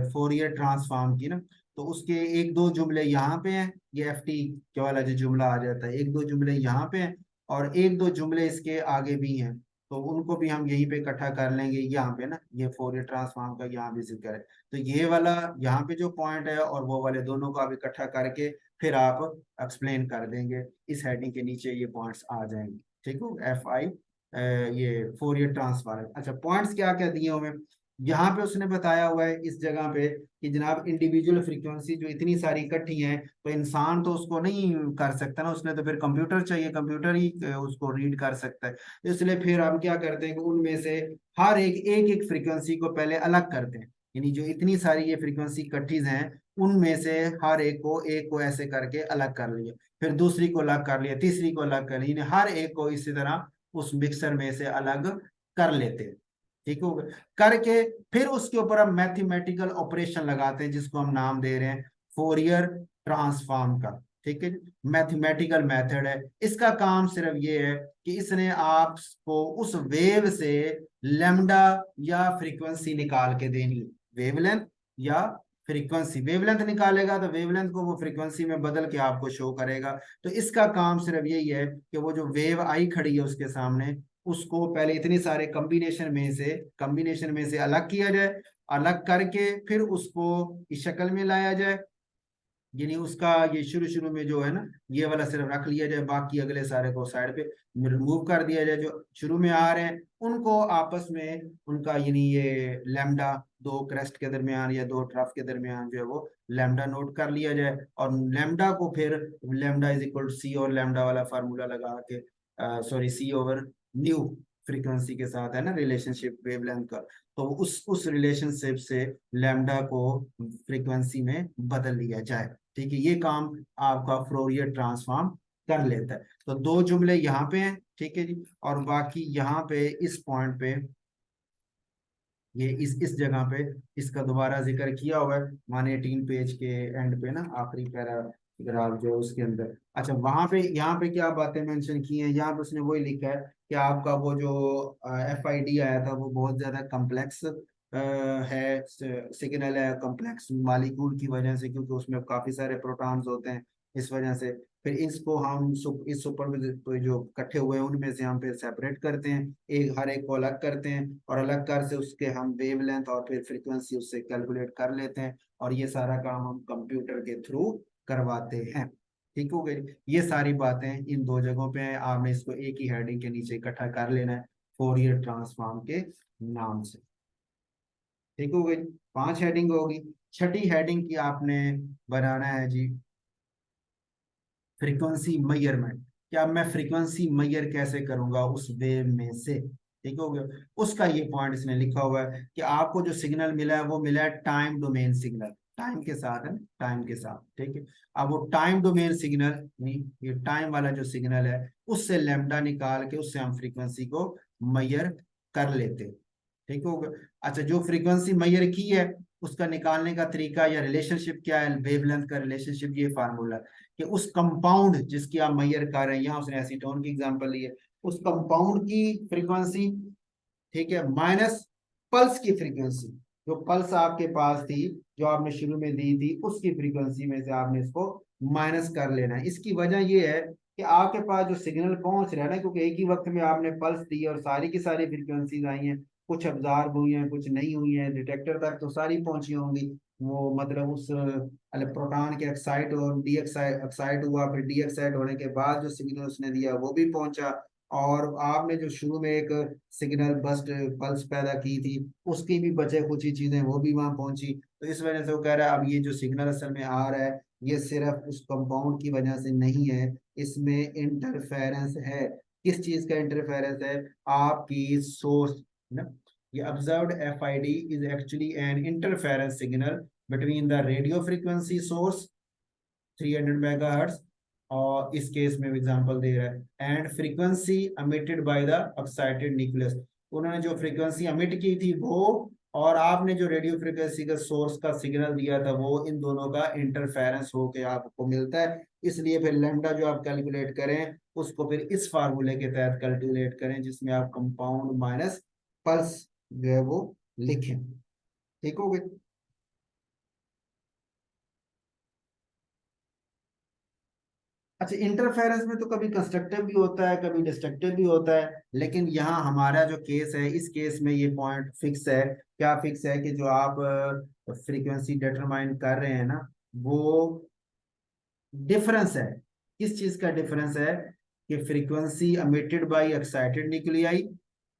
फोरियर ट्रांसफॉर्म की ना, तो उसके एक दो जुमले यहाँ पे हैं, ये FT के वाला जो जुमला आ जाता है एक दो जुमले यहाँ पे हैं और एक दो जुमले इसके आगे भी हैं, तो उनको भी हम यहीं पे इकट्ठा कर लेंगे। यहाँ पे ना ये फोरियर ट्रांसफॉर्म का यहाँ भी जिक्र है, तो ये वाला यहाँ पे जो पॉइंट है और वो वाले दोनों को आप इकट्ठा करके फिर आप एक्सप्लेन कर देंगे। इस हेडिंग के नीचे ये पॉइंट्स आ जाएंगे। ठीक हो, FI ये फोरियर ट्रांसफॉर्म। अच्छा, पॉइंट्स क्या क्या दिए हुए हैं यहाँ पे उसने बताया हुआ है इस जगह पे कि जनाब इंडिविजुअल फ्रीक्वेंसी जो इतनी सारी इकट्ठी हैं तो इंसान तो उसको नहीं कर सकता ना, उसने तो फिर कंप्यूटर चाहिए, कंप्यूटर ही उसको रीड कर सकता है। इसलिए फिर हम क्या करते हैं कि उनमें से हर एक एक फ्रीक्वेंसी को पहले अलग करते हैं, यानी जो इतनी सारी ये फ्रीक्वेंसी इकट्ठीज हैं उनमें से हर एक को ऐसे करके अलग कर लिया, फिर दूसरी को अलग कर लिया, तीसरी को अलग कर लिया, हर एक को इसी तरह उस मिक्सर में से अलग कर लेते हैं। ठीक हो गया। करके फिर उसके ऊपर हम मैथमेटिकल ऑपरेशन लगाते हैं जिसको हम नाम दे रहे हैं फोरियर ट्रांसफॉर्म का। ठीक है, मैथमेटिकल मेथड है। इसका काम सिर्फ ये है कि इसने आपको उस वेव से लेमडा या फ्रीक्वेंसी निकाल के देनी, वेवलेंथ या फ्रीक्वेंसी। वेवलेंथ निकालेगा तो वेवलेंथ को वो फ्रीक्वेंसी में बदल के आपको शो करेगा। तो इसका काम सिर्फ यही है कि वो जो वेव आई खड़ी है उसके सामने उसको पहले इतने सारे कॉम्बिनेशन में से अलग किया जाए, अलग करके फिर उसको इस शक्ल में लाया जाए, यानी उसका ये शुरू शुरू में जो है ना ये वाला सिर्फ रख लिया जाए, बाकी अगले सारे को साइड पे रिमूव कर दिया जाए। जो शुरू में आ रहे हैं उनको आपस में उनका यानी ये लैम्डा दो क्रेस्ट के दरमियान या दो ट्रफ के दरमियान जो है वो लैम्डा नोट कर लिया जाए और लैम्डा को फिर lambda is equal to c और लैम्डा वाला फार्मूला लगा के sorry c over nu frequency के साथ है ना रिलेशनशिप वेवलेंथ का, तो उस रिलेशनशिप से लैम्डा को फ्रीक्वेंसी में बदल लिया जाए। ठीक है, ये काम आपका फोरियर ट्रांसफॉर्म कर लेता है। तो दो जुमले यहाँ पे हैं, ठीक है जी, और बाकी यहाँ पे इस पॉइंट पे ये इस जगह पे इसका दोबारा जिक्र किया हुआ है 118 पेज के एंड पे ना, आखिरी पैराग्राफ जो है उसके अंदर। अच्छा, वहां पे यहाँ पे क्या बातें मेंशन की हैं, यहाँ पे उसने वही लिखा है कि आपका वो जो FID आया था वो बहुत ज्यादा कम्प्लेक्स है, सिग्नल है कम्प्लेक्स मालिक्यूल की वजह से, क्योंकि उसमें काफी सारे प्रोटॉन्स होते हैं इस वजह से। फिर इसको हम इस सुपर जो इकट्ठे हुए हैं उनमें से हम फिर सेपरेट करते हैं, एक हर एक को अलग करते हैं और अलग कर से उसके हम वेवलेंथ और फिर फ्रीक्वेंसी उससे कैलकुलेट कर लेते हैं और ये सारा काम हम कंप्यूटर के थ्रू करवाते हैं। ठीक हो गई। ये सारी बातें इन दो जगहों पे हैं, आपने इसको एक ही हेडिंग के नीचे इकट्ठा कर लेना है, फोरियर ट्रांसफॉर्म के नाम से। ठीक हो गई, 5 हेडिंग होगी। छठी हेडिंग की आपने बनाना है जी फ्रीक्वेंसी मेजरमेंट। क्या मैं फ्रीक्वेंसी मेजर कैसे करूंगा उस वेव में से, ठीक हो गया। उसका ये पॉइंट इसने लिखा हुआ है कि आपको जो सिग्नल मिला है वो मिला है टाइम डोमेन सिग्नल, टाइम के साथ है, टाइम के साथ, ठीक है। अब वो टाइम डोमेन सिग्नल नहीं, ये टाइम वाला जो सिग्नल है उससे लैम्डा निकाल के उससे हम फ्रीक्वेंसी को मेजर कर लेते हैं। ठीक हो गया। अच्छा, जो फ्रीक्वेंसी मेजर की है उसका निकालने का तरीका या रिलेशनशिप क्या है, वेवलेंथ का रिलेशनशिप, ये फार्मूला कि उस कंपाउंड जिसकी आप मेजर कर रहे हैं, यहाँ उसने एसीटोन की एग्जांपल ली है, उस कंपाउंड की फ्रीक्वेंसी, ठीक है, माइनस पल्स की फ्रीक्वेंसी, जो पल्स आपके पास थी, जो आपने शुरू में दी थी, उसकी फ्रीक्वेंसी में से आपने इसको माइनस कर लेना है। इसकी वजह ये है कि आपके पास जो सिग्नल पहुंच रहा है ना, क्योंकि एक ही वक्त में आपने पल्स दी और सारी की सारी फ्रीक्वेंसीज आई हैं, कुछ अब्जॉर्ब हुई हैं कुछ नहीं हुई हैं, डिटेक्टर तक तो सारी पहुंची होंगी। वो मतलब उस प्रोटॉन के एक्साइट और डी एक्साइट हुआ, फिर डी एक्साइट होने के बाद जो सिग्नल उसने दिया वो भी पहुंचा, और आपने जो शुरू में एक सिग्नल बस्ट पल्स पैदा की थी उसकी भी बचे कुछ ही चीजें वो भी वहां पहुंची। तो इस वजह से वो कह रहा है अब ये जो सिग्नल असल में आ रहा है ये सिर्फ उस कंपाउंड की वजह से नहीं है, इसमें इंटरफेरेंस है। किस चीज का इंटरफेरेंस है, आपकी सोर्स ना। ये observed एफआईडी is actually an interference signal between the radio frequency source 300 megahertz, और इस केस में एग्जांपल दे रहा है, and frequency emitted by the excited nucleus. उन्होंने जो फ्रीक्वेंसी एमिट की थी वो, और आपने जो रेडियो फ्रीक्वेंसी का सोर्स का सिग्नल दिया था वो, इन दोनों का इंटरफेरेंस होके आपको मिलता है। इसलिए फिर लैम्डा जो आप कैलकुलेट करें उसको फिर इस फार्मूले के तहत कैलकुलेट करें जिसमें आप कंपाउंड माइनस पल्स जो है वो लिखें। ठीक हो गई। अच्छा, इंटरफेरेंस में तो कभी कंस्ट्रक्टिव भी होता है कभी डिस्ट्रक्टिव भी होता है, लेकिन यहाँ हमारा जो केस है इस केस में ये पॉइंट फिक्स है। क्या फिक्स है कि जो आप फ्रीक्वेंसी डिटरमाइन कर रहे हैं ना, वो डिफरेंस है। किस चीज का डिफरेंस है, कि frequency emitted by excited nuclei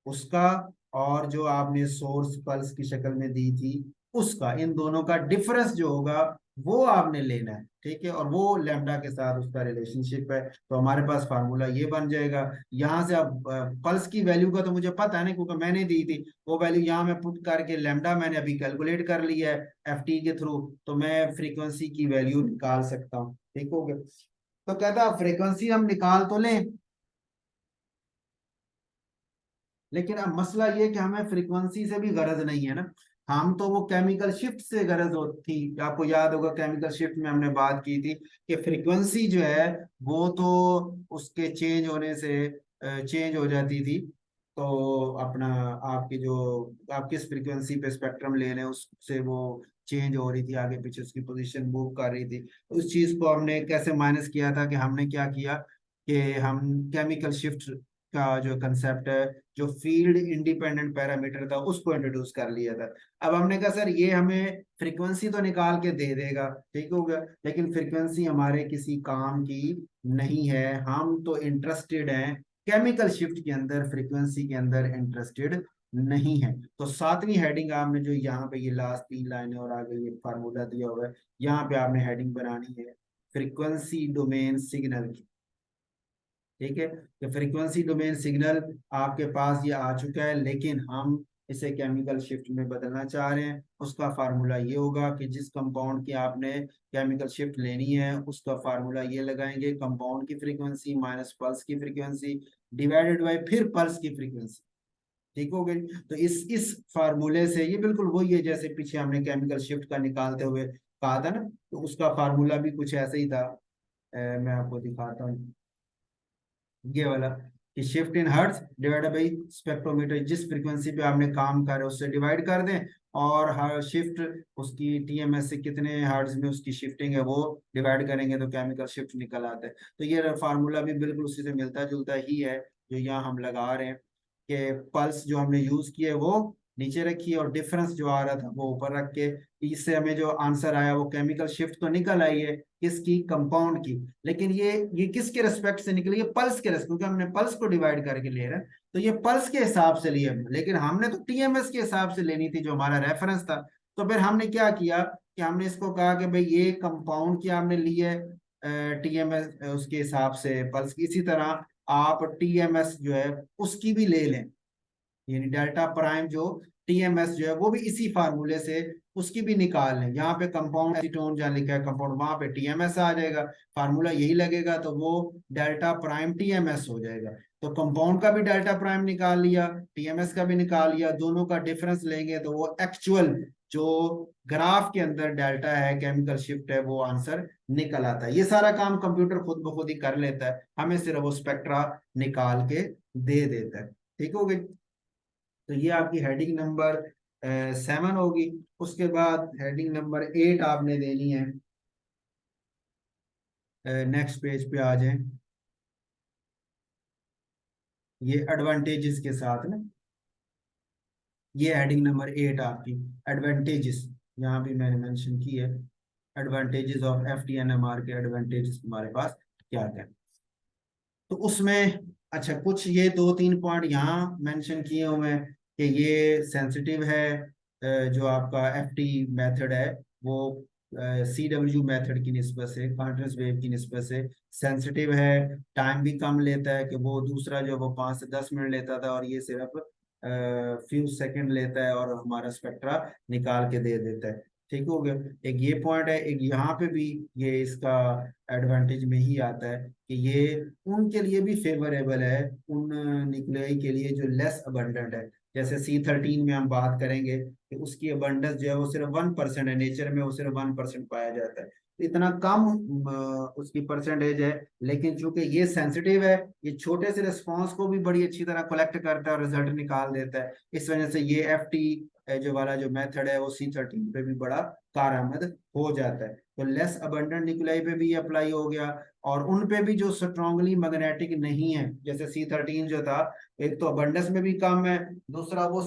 उसका, और जो आपने सोर्स पल्स की शक्ल में दी थी उसका, इन दोनों का डिफरेंस जो होगा वो आपने लेना है, ठीक है। और वो लैम्डा के साथ उसका रिलेशनशिप है, तो हमारे पास फार्मूला ये बन जाएगा। यहाँ से अब पल्स की वैल्यू का तो मुझे पता है ना, क्योंकि मैंने दी थी वो वैल्यू, यहाँ मैं पुट करके लैम्डा मैंने अभी कैलकुलेट कर लिया है एफटी के थ्रू, तो मैं फ्रीक्वेंसी की वैल्यू निकाल सकता हूँ। ठीक हो गया। तो कहता फ्रीक्वेंसी हम निकाल तो लें, लेकिन अब मसला ये कि हमें फ्रीक्वेंसी से भी गरज नहीं है ना, हम तो वो केमिकल शिफ्ट से गरज होती। आपको याद होगा केमिकल शिफ्ट में हमने बात की थी कि फ्रीक्वेंसी जो है वो तो उसके चेंज होने से चेंज हो जाती थी। तो अपना आपकी जो आप किस फ्रीक्वेंसी पे स्पेक्ट्रम ले रहे हैं उससे वो चेंज हो रही थी, आगे पीछे उसकी पोजीशन मूव कर रही थी। तो उस चीज को हमने कैसे माइनस किया था, कि हमने क्या किया कि हम केमिकल शिफ्ट का जो कंसेप्ट है, जो फील्ड इंडिपेंडेंट पैरामीटर था उसको इंट्रोड्यूस कर लिया था। अब हमने कहा सर ये हमें फ्रीक्वेंसी तो निकाल के दे देगा, ठीक हो गया, लेकिन फ्रीक्वेंसी हमारे किसी काम की नहीं है, हम तो इंटरेस्टेड हैं केमिकल शिफ्ट के अंदर, फ्रीक्वेंसी के अंदर इंटरेस्टेड नहीं है। तो 7वीं हेडिंग आपने जो यहाँ पे ये लास्ट 3 लाइनें और आगे ये फार्मूला दिया हुआ है, यहाँ पे आपने हेडिंग बनानी है फ्रीक्वेंसी डोमेन सिग्नल की। ठीक है, तो फ्रीक्वेंसी डोमेन सिग्नल आपके पास ये आ चुका है, लेकिन हम इसे केमिकल शिफ्ट में बदलना चाह रहे हैं। उसका फार्मूला ये होगा कि जिस कंपाउंड की आपने केमिकल शिफ्ट लेनी है उसका फार्मूला ये लगाएंगे, कंपाउंड की फ्रीक्वेंसी माइनस पल्स की फ्रीक्वेंसी डिवाइडेड बाय फिर पल्स की फ्रीक्वेंसी। ठीक हो गई। तो इस फार्मूले से ये बिल्कुल वही है जैसे पीछे हमने केमिकल शिफ्ट का निकालते हुए कहा था ना, तो उसका फार्मूला भी कुछ ऐसे ही था। मैं आपको दिखाता हूँ, ये वाला, कि shift in hertz divided by spectrometer, जिस फ्रीक्वेंसी पे आपने काम कर रहे हो उससे डिवाइड कर दें, और हर शिफ्ट उसकी टीएमएस से कितने हर्ट्ज में उसकी शिफ्टिंग है वो डिवाइड करेंगे तो केमिकल शिफ्ट निकल आता है। तो ये फार्मूला भी बिल्कुल उसी से मिलता जुलता ही है जो यहाँ हम लगा रहे हैं, कि पल्स जो हमने यूज किया है वो नीचे रखी और डिफरेंस जो आ रहा था वो ऊपर रख के, इससे हमें जो आंसर आया वो केमिकल शिफ्ट तो निकल आई है किसकी, कंपाउंड की। लेकिन ये किसके रेस्पेक्ट से निकली है, पल्स के रेस्पेक्ट, क्योंकि हमने पल्स को डिवाइड करके ले रहे हैं, तो ये पल्स के हिसाब से लिए हमने। लेकिन हमने तो टीएमएस के हिसाब से लेनी थी जो हमारा रेफरेंस था। तो फिर हमने क्या किया कि हमने इसको कहा कि भाई ये कंपाउंड की हमने ली है टीएमएस उसके हिसाब से पल्स की, इसी तरह आप टीएमएस जो है उसकी भी ले लें, यानी डेल्टा प्राइम जो टीएमएस जो है वो भी इसी फार्मूले से उसकी भी निकाल लें। यहाँ पे कंपाउंड एसीटोन जहाँ लिखा है कंपाउंड, वहां पे टीएमएस आ जाएगा, फार्मूला यही लगेगा, तो वो डेल्टा प्राइम टीएमएस हो जाएगा। तो कंपाउंड का भी डेल्टा प्राइम निकाल लिया, टीएमएस का भी निकाल लिया, दोनों का डिफरेंस लेंगे तो वो एक्चुअल जो ग्राफ के अंदर डेल्टा है, केमिकल शिफ्ट है, वो आंसर निकल आता है। ये सारा काम कंप्यूटर खुद ब खुद ही कर लेता है, हमें सिर्फ वो स्पेक्ट्रा निकाल के दे देता है। ठीक हो गई। तो ये आपकी हेडिंग नंबर 7 होगी। उसके बाद हेडिंग नंबर 8 आपने देनी है। नेक्स्ट पेज पे आ जाए, ये एडवांटेजेस के साथ ना, ये हेडिंग नंबर 8 आपकी एडवांटेजेस, यहाँ भी मैंने मेंशन की है, एडवांटेजेस ऑफ एफटीएनएमआर के एडवांटेजेस हमारे पास क्या क्या। तो उसमें अच्छा कुछ ये 2-3 पॉइंट यहाँ मेंशन किए हुए हैं कि ये सेंसिटिव है, जो आपका एफटी मेथड है वो सी डब्ल्यू मेथड की निस्बत से, कॉन्टिन्यूस वेव की निस्बत से सेंसिटिव है, टाइम भी कम लेता है, कि वो दूसरा जो वो 5 से 10 मिनट लेता था और ये सिर्फ फ्यू सेकंड लेता है और हमारा स्पेक्ट्रा निकाल के दे देता है। ठीक हो गया। एक ये पॉइंट है, एक यहाँ पे भी ये इसका एडवांटेज में ही आता है कि ये उनके लिए भी फेवरेबल है, उन न्यूक्लियाई के लिए जो लेस अबंडेंट है। जैसे C13 में हम बात करेंगे कि उसकी अबंडेंस जो है वो सिर्फ 1% है, नेचर में वो सिर्फ 1% पाया जाता है, तो इतना कम उसकी परसेंटेज है। लेकिन चूंकि ये सेंसिटिव है, ये छोटे से रिस्पॉन्स को भी बड़ी अच्छी तरह कलेक्ट करता है और रिजल्ट निकाल देता है, इस वजह से ये एफटी जो वाला जो मेथड है वो C13 पे भी बड़ा कारआमद हो जाता है। तो लेस अबंडेंट न्यूक्लियाई पे भी अप्लाई हो गया, और उन पे भी जो स्ट्रांगली मैग्नेटिक नहीं है, जैसे C13 जो था, एक तो अबंडेंस में भी कम है, दूसरा वो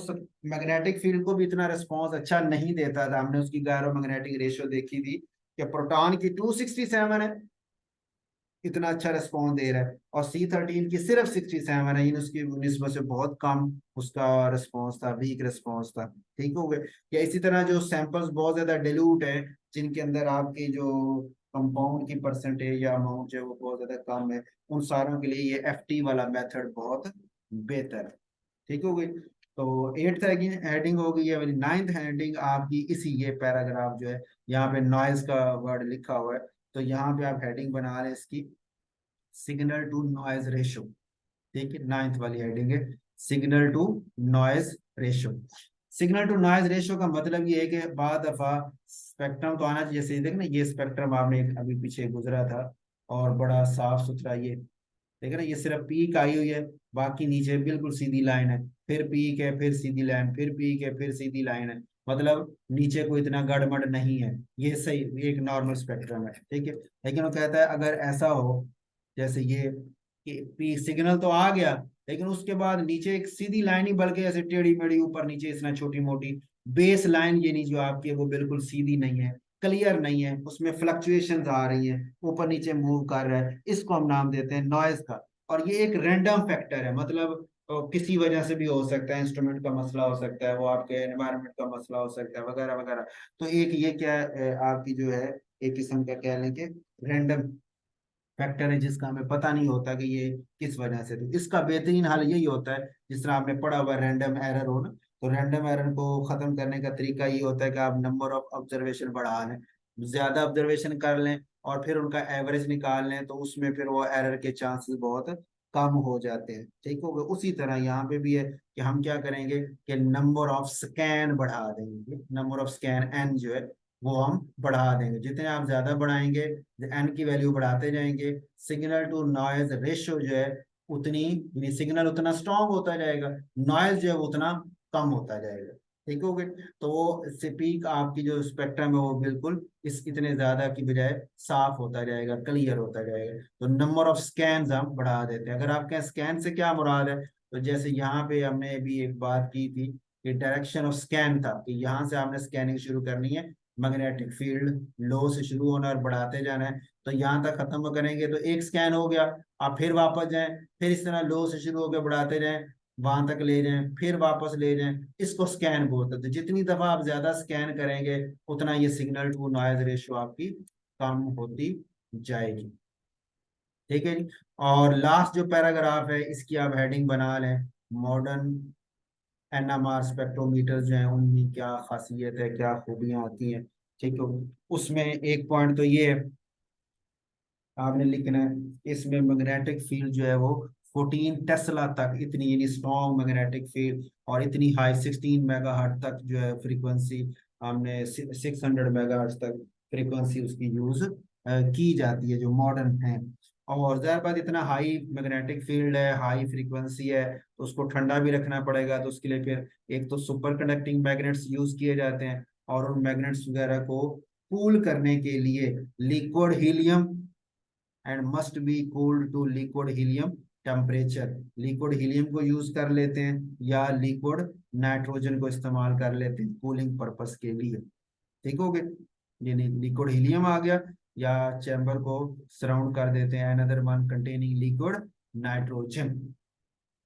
मैग्नेटिक फील्ड को भी इतना रिस्पॉन्स अच्छा नहीं देता था। हमने उसकी गायरो मैग्नेटिक रेशियो देखी थी कि प्रोटॉन की 267 है, इतना अच्छा रिस्पॉन्स दे रहा है, और C13 की सिर्फ 67 है, इन उसकी निस्बत से बहुत कम उसका रिस्पॉन्स था, वीक रिस्पॉन्स था। ठीक हो गए। या इसी तरह जो सैंपल्स बहुत ज्यादा डिल्यूट है, जिनके अंदर आपकी जो कंपाउंड की परसेंटेज या अमाउंट है वो बहुत ज्यादा कम है, उन सारों के लिए ये एफटी वाला मेथड बहुत बेहतर है। ठीक हो गई। तो 8th हेडिंग हो गई है। 9th हेडिंग आपकी इसी ये पैराग्राफ जो है, यहाँ पे नॉइज का वर्ड लिखा हुआ है, तो यहाँ पे आप हेडिंग बना रहे हैं इसकी सिग्नल टू नॉइज रेशो। ठीक है, 9th वाली हेडिंग है signal to noise ratio. Signal to noise ratio का मतलब ये है कि बाद दफा स्पेक्ट्रम तो आना चाहिए, जैसे देख ना ये स्पेक्ट्रम आपने अभी पीछे गुजरा था और बड़ा साफ सुथरा, ये देख ना, ये सिर्फ पीक आई हुई है, बाकी नीचे बिल्कुल सीधी लाइन है, फिर पीक है, फिर सीधी लाइन, फिर पीक है, फिर सीधी लाइन है, मतलब नीचे कोई इतना गड़बड़ नहीं है, ये सही एक नॉर्मल स्पेक्ट्रम है। ठीक है। लेकिन वो कहता है अगर ऐसा हो जैसे ये कि पी सिग्नल तो आ गया, लेकिन उसके बाद नीचे एक सीधी लाइन ही, बल्कि ऐसे टेढ़ी मेढ़ी ऊपर नीचे इतना छोटी मोटी बेस लाइन, ये नहीं जो आपकी है वो बिल्कुल सीधी नहीं है, क्लियर नहीं है, उसमें फ्लक्चुएशंस आ रही हैं, ऊपर नीचे मूव कर रहा है, इसको हम नाम देते हैं नॉइज का। और ये एक रैंडम फैक्टर है, मतलब किसी वजह से भी हो सकता है, इंस्ट्रूमेंट का मसला हो सकता है, वो आपके एनवायरनमेंट का मसला हो सकता है, वगैरह वगैरह। तो एक ये क्या आपकी जो है एक किस्म का कह लें कि रैंडम फैक्टर है, जिसका हमें पता नहीं होता कि ये किस वजह से। तो इसका बेहतरीन हल यही होता है, जिस तरह आपने पढ़ा हुआ रैंडम एरर हो ना, तो रैंडम एरर को खत्म करने का तरीका ये होता है कि आप नंबर ऑफ ऑब्जर्वेशन बढ़ा लें, ज्यादा ऑब्जर्वेशन कर लें और फिर उनका एवरेज निकाल लें, तो उसमें फिर वो एरर के चांसेस बहुत कम हो जाते हैं। ठीक हो गया। उसी तरह यहाँ पे भी है कि हम क्या करेंगे कि नंबर ऑफ स्कैन बढ़ा देंगे, नंबर ऑफ स्कैन एन जो है वो हम बढ़ा देंगे, जितने आप ज्यादा बढ़ाएंगे, एन की वैल्यू बढ़ाते जाएंगे, सिग्नल टू नॉइज रेशियो जो है उतनी, यानी सिग्नल उतना स्ट्रांग होता जाएगा, नॉइज जो है उतना कम होता जाएगा। ठीक हो गए। तो वो स्पीक आपकी जो स्पेक्ट्रम है वो बिल्कुल इस इतने ज्यादा की बजाय साफ होता जाएगा, क्लियर होता जाएगा। तो नंबर ऑफ स्कैन हम बढ़ा देते हैं। अगर आपके स्कैन से क्या मुराद है, तो जैसे यहाँ पे हमने अभी एक बात की थी ये डायरेक्शन ऑफ स्कैन था कि यहाँ से आपने स्कैनिंग शुरू करनी है, मैग्नेटिक फील्ड लो से शुरू होना और बढ़ाते जाना है। तो यहाँ तक खत्म करेंगे तो एक स्कैन हो गया, आप फिर वापस जाएं, फिर इस तरह लो से शुरू होकर बढ़ाते जाएं, वहां तक ले जाएं, फिर वापस ले जाएं, इसको स्कैन बोलते हैं। तो जितनी दफा आप ज्यादा स्कैन करेंगे उतना ये सिग्नल टू नॉइज रेशियो आपकी कम होती जाएगी। ठीक है जी। और लास्ट जो पैराग्राफ है इसकी आप हेडिंग बना लें, मॉडर्न एनएमआर स्पेक्ट्रोमीटर जो है उनकी क्या खासियत है, क्या खूबियां आती हैं। ठीक है, उसमें एक पॉइंट तो ये है आपने लिखना है, इसमें मैग्नेटिक फील्ड जो है वो 14 टेस्ला तक, इतनी यानी स्ट्रॉन्ग मैग्नेटिक फील्ड, और इतनी हाई 16 मेगाहर्ट्ज तक जो है फ्रीक्वेंसी, हमने 600 मेगाहर्ट्ज तक फ्रीक्वेंसी उसकी यूज की जाती है जो मॉडर्न है। और ज़ाहिर बात इतना हाई मैग्नेटिक फील्ड है, हाई फ्रीक्वेंसी है, तो उसको ठंडा भी रखना पड़ेगा। तो उसके लिए फिर एक तो सुपर कंडक्टिंग मैग्नेट्स यूज किए जाते हैं, और उन मैग्नेट्स वगैरह को कूल करने के लिए liquid helium and must be cooled to liquid helium temperature, liquid helium को यूज कर लेते हैं या लिक्विड नाइट्रोजन को इस्तेमाल कर लेते हैं कूलिंग पर्पस के लिए। ठीक हो गए, यानी लिक्विड हीलियम आ गया, या चैम्बर को सराउंड कर देते हैं another one containing liquid nitrogen,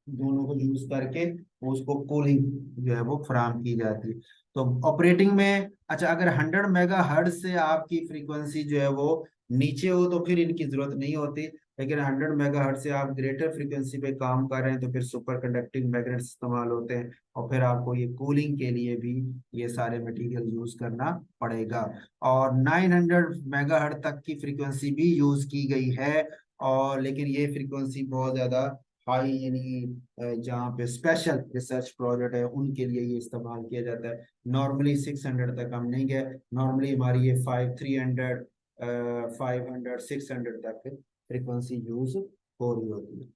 दोनों को यूज करके उसको कूलिंग जो है वो फराहम की जाती है। तो ऑपरेटिंग में अच्छा, अगर 100 मेगा हर्ट्ज से आपकी फ्रीक्वेंसी जो है वो नीचे हो तो फिर इनकी जरूरत नहीं होती, लेकिन 100 मेगा हर्ट्ज से आप ग्रेटर फ्रीक्वेंसी पे काम कर रहे हैं तो फिर सुपर कंडक्टिंग मैग्नेट्स इस्तेमाल होते हैं, और फिर आपको ये कूलिंग के लिए भी ये सारे मटेरियल यूज करना पड़ेगा। और 900 मेगा हर्ट्ज तक की फ्रीक्वेंसी भी यूज की गई है, और लेकिन ये फ्रीक्वेंसी बहुत ज्यादा हाई, यानी जहाँ पे स्पेशल रिसर्च प्रोजेक्ट है उनके लिए ये इस्तेमाल किया जाता है। नॉर्मली 600 तक हम नहीं गए, नॉर्मली हमारी ये 300 500 600 तक फ्रीक्वेंसी यूज हो रही होती है।